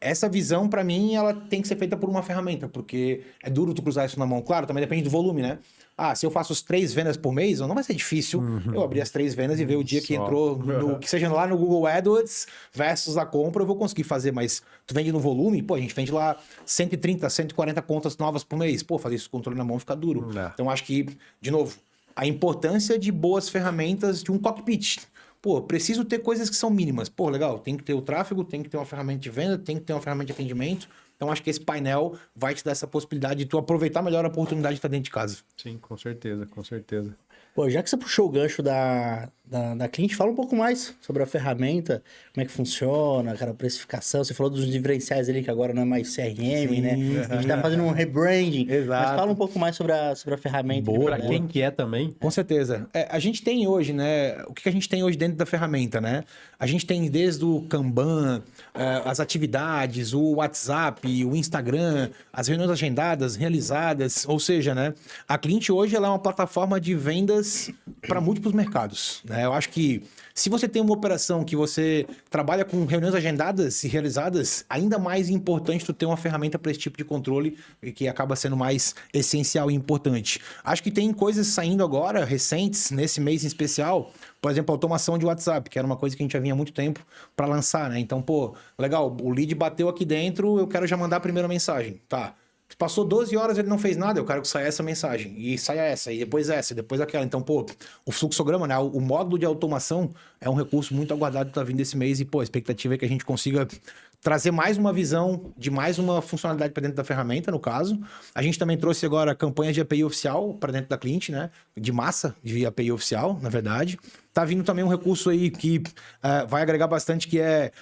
essa visão, para mim, ela tem que ser feita por uma ferramenta, porque é duro tu cruzar isso na mão. Claro, também depende do volume, né? Ah, se eu faço as 3 vendas por mês, não vai ser difícil eu abrir as 3 vendas e ver o dia que entrou, que seja lá no Google AdWords versus a compra, eu vou conseguir fazer. Mas tu vende no volume, pô, a gente vende lá 130, 140 contas novas por mês. Pô, fazer isso com controle na mão fica duro. Então, acho que, de novo, a importância de boas ferramentas de um cockpit. Pô, preciso ter coisas que são mínimas. Pô, legal, tem que ter o tráfego, tem que ter uma ferramenta de venda, tem que ter uma ferramenta de atendimento. Então, acho que esse painel vai te dar essa possibilidade de tu aproveitar melhor a oportunidade de estar dentro de casa. Sim, com certeza, com certeza. Pô, já que você puxou o gancho da Clint, fala um pouco mais sobre a ferramenta, como é que funciona, cara, a precificação. Você falou dos diferenciais ali, que agora não é mais CRM, né? A gente tá fazendo um rebranding. Exato. Mas fala um pouco mais sobre a ferramenta. Boa, pra quem que é também. Com certeza. A gente tem hoje, né? O que a gente tem hoje dentro da ferramenta, né? A gente tem desde o Kanban, as atividades, o WhatsApp, o Instagram, as reuniões agendadas, realizadas. Ou seja, né? A Clint hoje ela é uma plataforma de vendas para múltiplos mercados, né? Eu acho que se você tem uma operação que você trabalha com reuniões agendadas e realizadas, ainda mais importante tu ter uma ferramenta para esse tipo de controle e que acaba sendo mais essencial e importante. Acho que tem coisas saindo agora, recentes, nesse mês em especial, por exemplo, a automação de WhatsApp, que era uma coisa que a gente já vinha há muito tempo para lançar, né? Então, pô, legal, o lead bateu aqui dentro, eu quero já mandar a primeira mensagem, tá? Passou 12 horas, ele não fez nada, eu quero que saia essa mensagem, e saia essa, e depois aquela. Então, pô, o fluxograma, né? O módulo de automação é um recurso muito aguardado que tá vindo esse mês, e, pô, a expectativa é que a gente consiga trazer mais uma visão de mais uma funcionalidade para dentro da ferramenta, no caso. A gente também trouxe agora campanhas de API oficial para dentro da Clint, né? De massa de API oficial, na verdade. Tá vindo também um recurso aí que vai agregar bastante, que é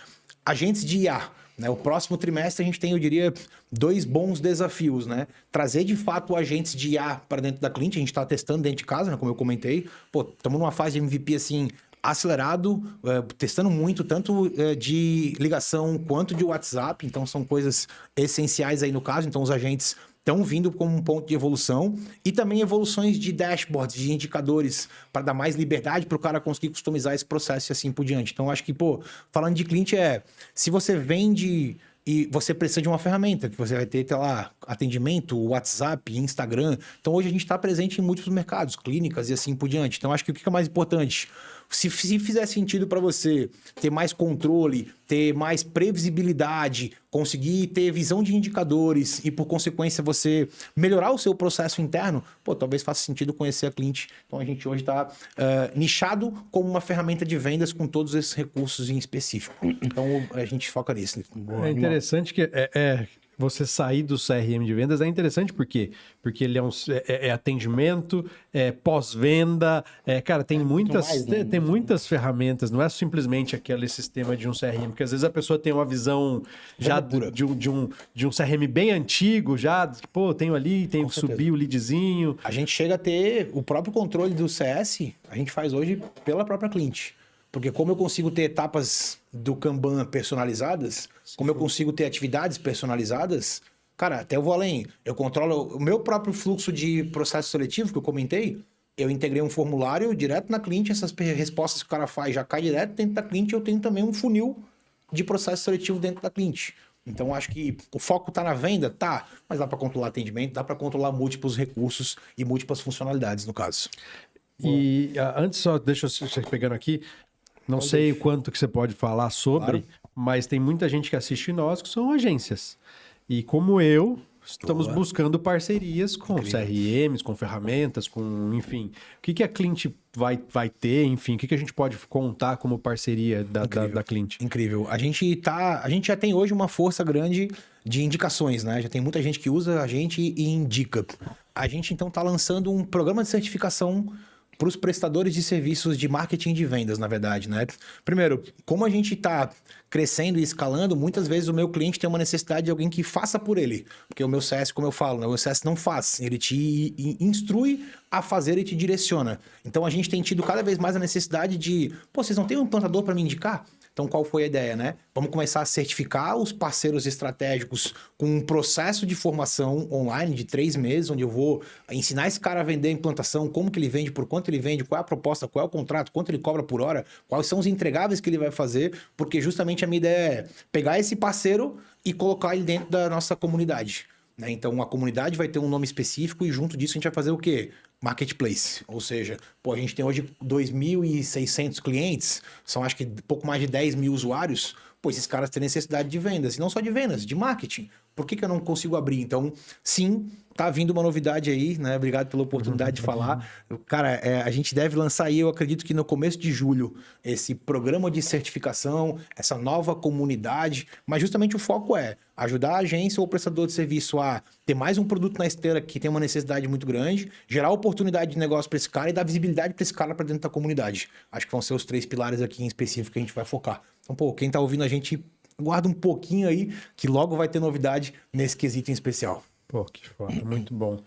agentes de IA. Né? O próximo trimestre a gente tem, eu diria, 2 bons desafios, né? Trazer de fato agentes de IA para dentro da Clint, a gente está testando dentro de casa, né? Como eu comentei. Pô, estamos numa fase de MVP assim acelerado, testando muito, tanto de ligação quanto de WhatsApp, então são coisas essenciais aí no caso, então os agentes estão vindo como um ponto de evolução e também evoluções de dashboards, de indicadores, para dar mais liberdade para o cara conseguir customizar esse processo e assim por diante. Então, acho que, pô, falando de cliente se você vende e você precisa de uma ferramenta, que você vai ter, sei lá, atendimento, WhatsApp, Instagram. Então, hoje a gente está presente em múltiplos mercados, clínicas e assim por diante. Então, acho que o que é mais importante? Se fizer sentido para você ter mais controle, ter mais previsibilidade, conseguir ter visão de indicadores e, por consequência, você melhorar o seu processo interno, pô, talvez faça sentido conhecer a Clint. Então, a gente hoje está nichado como uma ferramenta de vendas com todos esses recursos em específico. Então, a gente foca nisso. É interessante que você sair do CRM de vendas é interessante porque ele é atendimento, é pós-venda, cara, tem muitas ferramentas, não é simplesmente aquele sistema de um CRM, porque às vezes a pessoa tem uma visão já de um CRM bem antigo, já, pô, tenho que subir o leadzinho. A gente chega a ter o próprio controle do CS, a gente faz hoje pela própria Clint. Porque como eu consigo ter etapas do Kanban personalizadas, como eu consigo ter atividades personalizadas, cara, até eu vou além. Eu controlo o meu próprio fluxo de processo seletivo, que eu comentei. Eu integrei um formulário direto na Clint, essas respostas que o cara faz já cai direto dentro da Clint. Eu tenho também um funil de processo seletivo dentro da Clint. Então, acho que o foco está na venda? Tá. Mas dá para controlar atendimento, dá para controlar múltiplos recursos e múltiplas funcionalidades, no caso. E antes, só deixa eu pegando aqui. Não sei o quanto que você pode falar sobre, mas tem muita gente que assiste nós que são agências. E como eu, estamos buscando parcerias com CRMs, com ferramentas, enfim. O que a Clint vai ter, enfim, o que a gente pode contar como parceria da Clint? Incrível. A gente já tem hoje uma força grande de indicações, né? Já tem muita gente que usa a gente e indica. A gente, então, está lançando um programa de certificação para os prestadores de serviços de marketing de vendas, na verdade, né? Primeiro, como a gente está crescendo e escalando, muitas vezes o meu cliente tem uma necessidade de alguém que faça por ele. Porque o meu CS, como eu falo, né? O CS não faz. Ele te instrui a fazer e te direciona. Então, a gente tem tido cada vez mais a necessidade de... Pô, vocês não têm um implantador para me indicar? Então, qual foi a ideia, né? Vamos começar a certificar os parceiros estratégicos com um processo de formação online de 3 meses, onde eu vou ensinar esse cara a vender a implantação, como que ele vende, por quanto ele vende, qual é a proposta, qual é o contrato, quanto ele cobra por hora, quais são os entregáveis que ele vai fazer, porque justamente a minha ideia é pegar esse parceiro e colocar ele dentro da nossa comunidade. Né? Então, a comunidade vai ter um nome específico e junto disso a gente vai fazer o quê? Marketplace, ou seja, a gente tem hoje 2.600 clientes, são acho que pouco mais de 10 mil usuários, esses caras têm necessidade de vendas, e não só de vendas, de marketing. Por que eu não consigo abrir? Então, sim, tá vindo uma novidade aí, né? Obrigado pela oportunidade de falar. Cara, a gente deve lançar aí, eu acredito que no começo de julho, esse programa de certificação, essa nova comunidade, mas justamente o foco é ajudar a agência ou o prestador de serviço a ter mais um produto na esteira que tem uma necessidade muito grande, gerar oportunidade de negócio para esse cara e dar visibilidade para esse cara para dentro da comunidade. Acho que vão ser os 3 pilares aqui em específico que a gente vai focar. Então, quem tá ouvindo a gente, guarda um pouquinho aí, que logo vai ter novidade nesse quesito em especial. Pô, que foda, muito bom.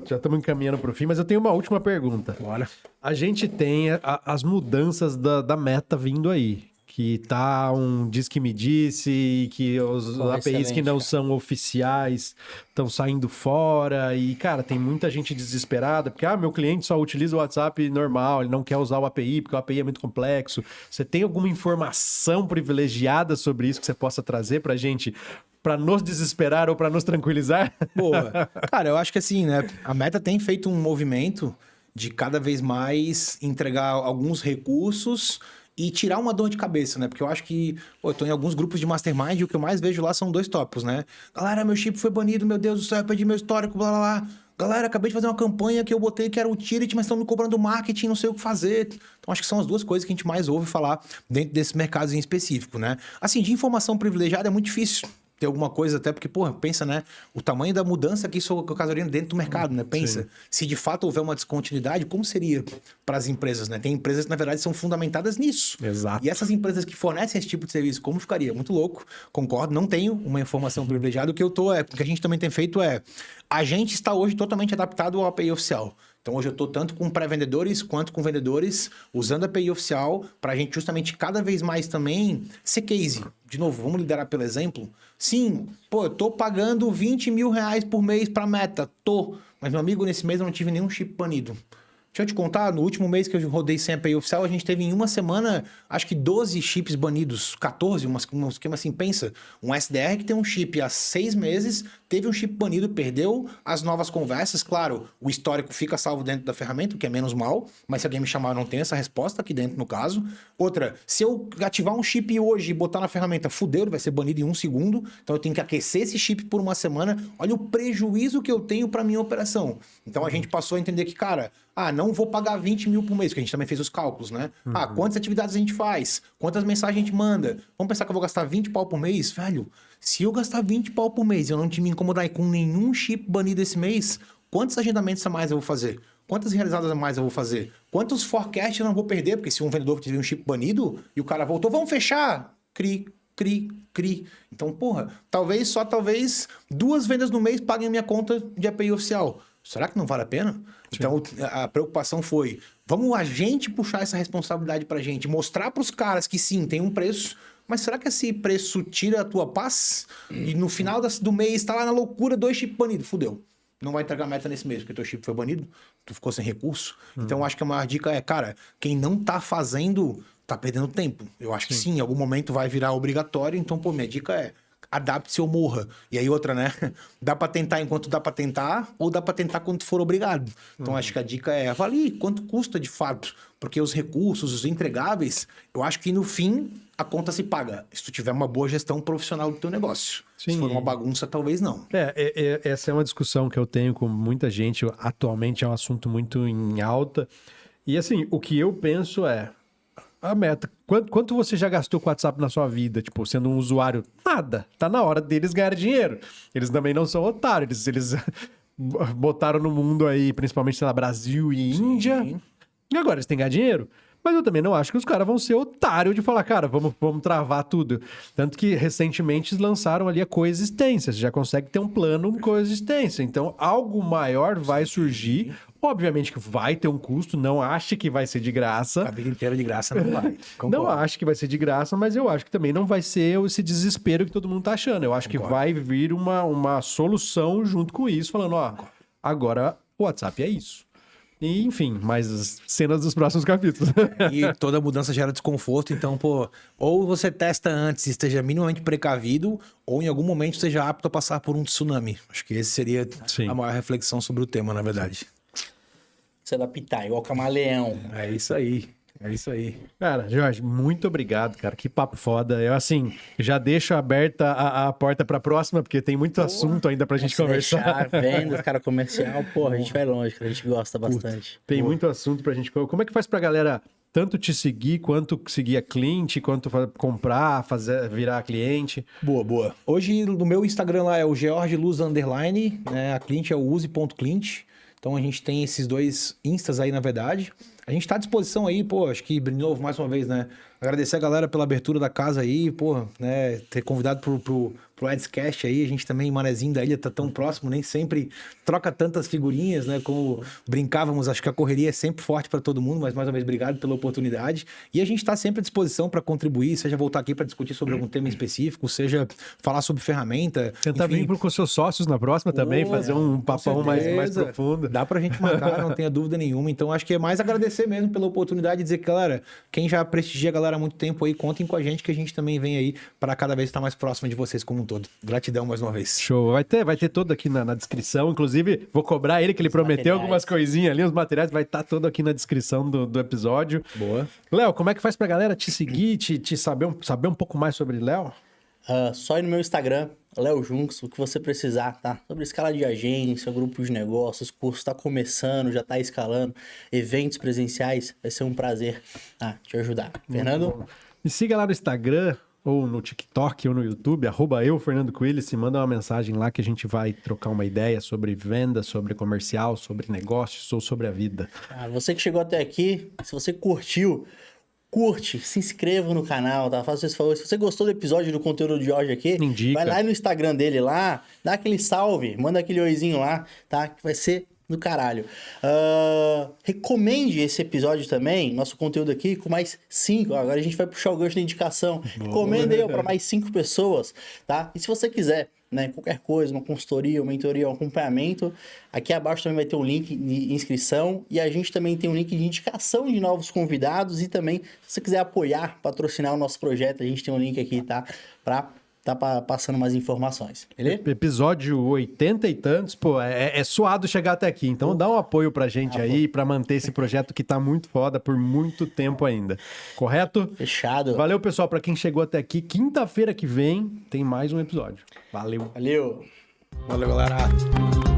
Já estamos encaminhando para o fim, mas eu tenho uma última pergunta. Bora. A gente tem as mudanças da Meta vindo aí, que tá diz que me disse, e que os APIs que não são oficiais estão saindo fora, e, cara, tem muita gente desesperada, porque, meu cliente só utiliza o WhatsApp normal, ele não quer usar o API, porque o API é muito complexo. Você tem alguma informação privilegiada sobre isso que você possa trazer pra gente, para nos desesperar ou para nos tranquilizar? Boa. Cara, eu acho que assim, né? A Meta tem feito um movimento de cada vez mais entregar alguns recursos e tirar uma dor de cabeça, né? Porque eu acho que... eu tô em alguns grupos de mastermind e o que eu mais vejo lá são 2 tópicos, né? Galera, meu chip foi banido, meu Deus do céu, eu perdi meu histórico, blá, blá, blá. Galera, acabei de fazer uma campanha que eu botei que era utility, mas estão me cobrando marketing, não sei o que fazer. Então, acho que são as 2 coisas que a gente mais ouve falar dentro desses mercados em específico, né? Assim, de informação privilegiada é muito difícil ter alguma coisa, até porque, pensa, né? O tamanho da mudança que isso causaria dentro do mercado, né? Pensa, sim. Se de fato houver uma descontinuidade, como seria para as empresas, né? Tem empresas que, na verdade, são fundamentadas nisso. Exato. E essas empresas que fornecem esse tipo de serviço, como ficaria? Muito louco, concordo, não tenho uma informação privilegiada. O que o que a gente também tem feito a gente está hoje totalmente adaptado ao API oficial. Então, hoje eu estou tanto com pré-vendedores quanto com vendedores usando a API oficial para a gente justamente cada vez mais também ser case. De novo, vamos liderar pelo exemplo? Sim, eu estou pagando 20 mil reais por mês para Meta. Mas, meu amigo, nesse mês eu não tive nenhum chip banido. Deixa eu te contar, no último mês que eu rodei sem API oficial, a gente teve em uma semana, acho que 12 chips banidos, 14, um esquema assim, pensa, um SDR que tem um chip há 6 meses, teve um chip banido, perdeu as novas conversas, claro, o histórico fica salvo dentro da ferramenta, o que é menos mal, mas se alguém me chamar, eu não tenho essa resposta aqui dentro no caso. Outra, se eu ativar um chip hoje e botar na ferramenta, fudeu, ele vai ser banido em 1 segundo, então eu tenho que aquecer esse chip por uma semana, olha o prejuízo que eu tenho para minha operação. Então a gente passou a entender que, cara, não vou pagar 20 mil por mês, porque a gente também fez os cálculos, né? Quantas atividades a gente faz? Quantas mensagens a gente manda? Vamos pensar que eu vou gastar 20 pau por mês? Velho, se eu gastar 20 pau por mês e eu não me incomodar com nenhum chip banido esse mês, quantos agendamentos a mais eu vou fazer? Quantas realizadas a mais eu vou fazer? Quantos forecasts eu não vou perder? Porque se um vendedor tiver um chip banido e o cara voltou, vamos fechar? Cri. Então, porra, talvez 2 vendas no mês paguem a minha conta de API oficial. Será que não vale a pena? Sim. Então, a preocupação foi, vamos a gente puxar essa responsabilidade pra gente, mostrar pros caras que sim, tem um preço, mas será que esse preço tira a tua paz? E no final do mês, tá lá na loucura, 2 chips banidos, fudeu. Não vai entregar meta nesse mês, porque teu chip foi banido, tu ficou sem recurso. Então, acho que a maior dica é, cara, quem não tá fazendo, tá perdendo tempo. Eu acho que sim, em algum momento vai virar obrigatório, então, pô, minha dica é, adapte-se ou morra. E aí outra, né? Dá pra tentar enquanto dá pra tentar, ou dá pra tentar quando for obrigado. Então acho que a dica é, avalie quanto custa de fato. Porque os recursos, os entregáveis, eu acho que no fim a conta se paga. Se tu tiver uma boa gestão profissional do teu negócio. Sim. Se for uma bagunça, talvez não. Essa é uma discussão que eu tenho com muita gente. Atualmente é um assunto muito em alta. E assim, o que eu penso é, a meta, quanto você já gastou com o WhatsApp na sua vida, tipo, sendo um usuário? Nada. Tá na hora deles ganharem dinheiro. Eles também não são otários. Eles botaram no mundo aí, principalmente, sei lá, Brasil e Índia. E agora eles têm que ganhar dinheiro. Mas eu também não acho que os caras vão ser otários de falar, cara, vamos travar tudo. Tanto que recentemente eles lançaram ali a coexistência. Você já consegue ter um plano com coexistência. Então, algo maior vai surgir. Obviamente que vai ter um custo, não acho que vai ser de graça. A vida inteira de graça não vai. Não acho que vai ser de graça, mas eu acho que também não vai ser esse desespero que todo mundo tá achando. Eu acho que vai vir uma solução junto com isso, falando, agora o WhatsApp é isso. E, enfim, mais cenas dos próximos capítulos. E toda mudança gera desconforto, então, pô, ou você testa antes e esteja minimamente precavido, ou em algum momento esteja apto a passar por um tsunami. Acho que esse seria a maior reflexão sobre o tema, na verdade. Se adaptar, igual camaleão. É isso aí. É isso aí. Cara, Jorge, muito obrigado, cara. Que papo foda. Eu, assim, já deixo aberta a porta pra próxima, porque tem muito assunto ainda pra gente conversar. Vendas, cara, comercial, porra, a gente vai longe, cara. A gente gosta bastante. Tem muito assunto pra gente. Como é que faz pra galera tanto te seguir, quanto seguir a cliente, quanto comprar, virar cliente? Boa. Hoje, no meu Instagram lá é o George Luz _, né? A cliente é o use.cliente. Então a gente tem esses 2 instas aí, na verdade. A gente tá à disposição aí, pô, acho que, de novo, mais uma vez, né? Agradecer a galera pela abertura da casa aí, pô, né? Ter convidado pro Adscast aí, a gente também, Manezinho da Ilha, tá tão próximo, nem sempre troca tantas figurinhas, né? Como brincávamos, acho que a correria é sempre forte para todo mundo, mas mais uma vez, obrigado pela oportunidade. E a gente tá sempre à disposição para contribuir, seja voltar aqui para discutir sobre algum tema específico, seja falar sobre ferramenta. Tentar vir com seus sócios na próxima também, fazer um papão mais profundo. Dá pra gente marcar, não tenha dúvida nenhuma. Então, acho que é mais agradecer mesmo pela oportunidade de dizer que, galera, quem já prestigia a galera há muito tempo aí, contem com a gente, que a gente também vem aí para cada vez estar mais próximo de vocês como um todo. Gratidão mais uma vez. Show. Vai ter todo aqui na descrição. Inclusive, vou cobrar ele, que ele prometeu algumas coisinhas ali, os materiais, vai estar todo aqui na descrição do episódio. Boa. Léo, como é que faz pra galera te seguir, te saber um pouco mais sobre Léo? Só ir no meu Instagram, Léo Junks, o que você precisar, tá? Sobre escala de agência, grupo de negócios, curso está começando, já está escalando, eventos presenciais, vai ser um prazer te ajudar. Fernando? Me siga lá no Instagram, ou no TikTok, ou no YouTube, @Fernando Coelho, se manda uma mensagem lá que a gente vai trocar uma ideia sobre venda, sobre comercial, sobre negócios ou sobre a vida. Você que chegou até aqui, se você curtiu, curte, se inscreva no canal, tá? Faça esse favor. Se você gostou do episódio do conteúdo de hoje aqui, indica. Vai lá no Instagram dele lá, dá aquele salve, manda aquele oizinho lá, tá? Que vai ser do caralho. Recomende esse episódio também, nosso conteúdo aqui, com mais 5. Agora a gente vai puxar o gancho da indicação. Recomenda aí para mais 5 pessoas, tá? E se você quiser, né, qualquer coisa, uma consultoria, uma mentoria, um acompanhamento, aqui abaixo também vai ter um link de inscrição e a gente também tem um link de indicação de novos convidados e também, se você quiser apoiar, patrocinar o nosso projeto, a gente tem um link aqui, tá? Pra passando mais informações, beleza? Episódio 80 e tantos, pô, é suado chegar até aqui. Então dá um apoio pra gente aí, pra manter esse projeto que tá muito foda por muito tempo ainda. Correto? Fechado. Valeu, pessoal, pra quem chegou até aqui. Quinta-feira que vem tem mais um episódio. Valeu. Valeu. Valeu, galera.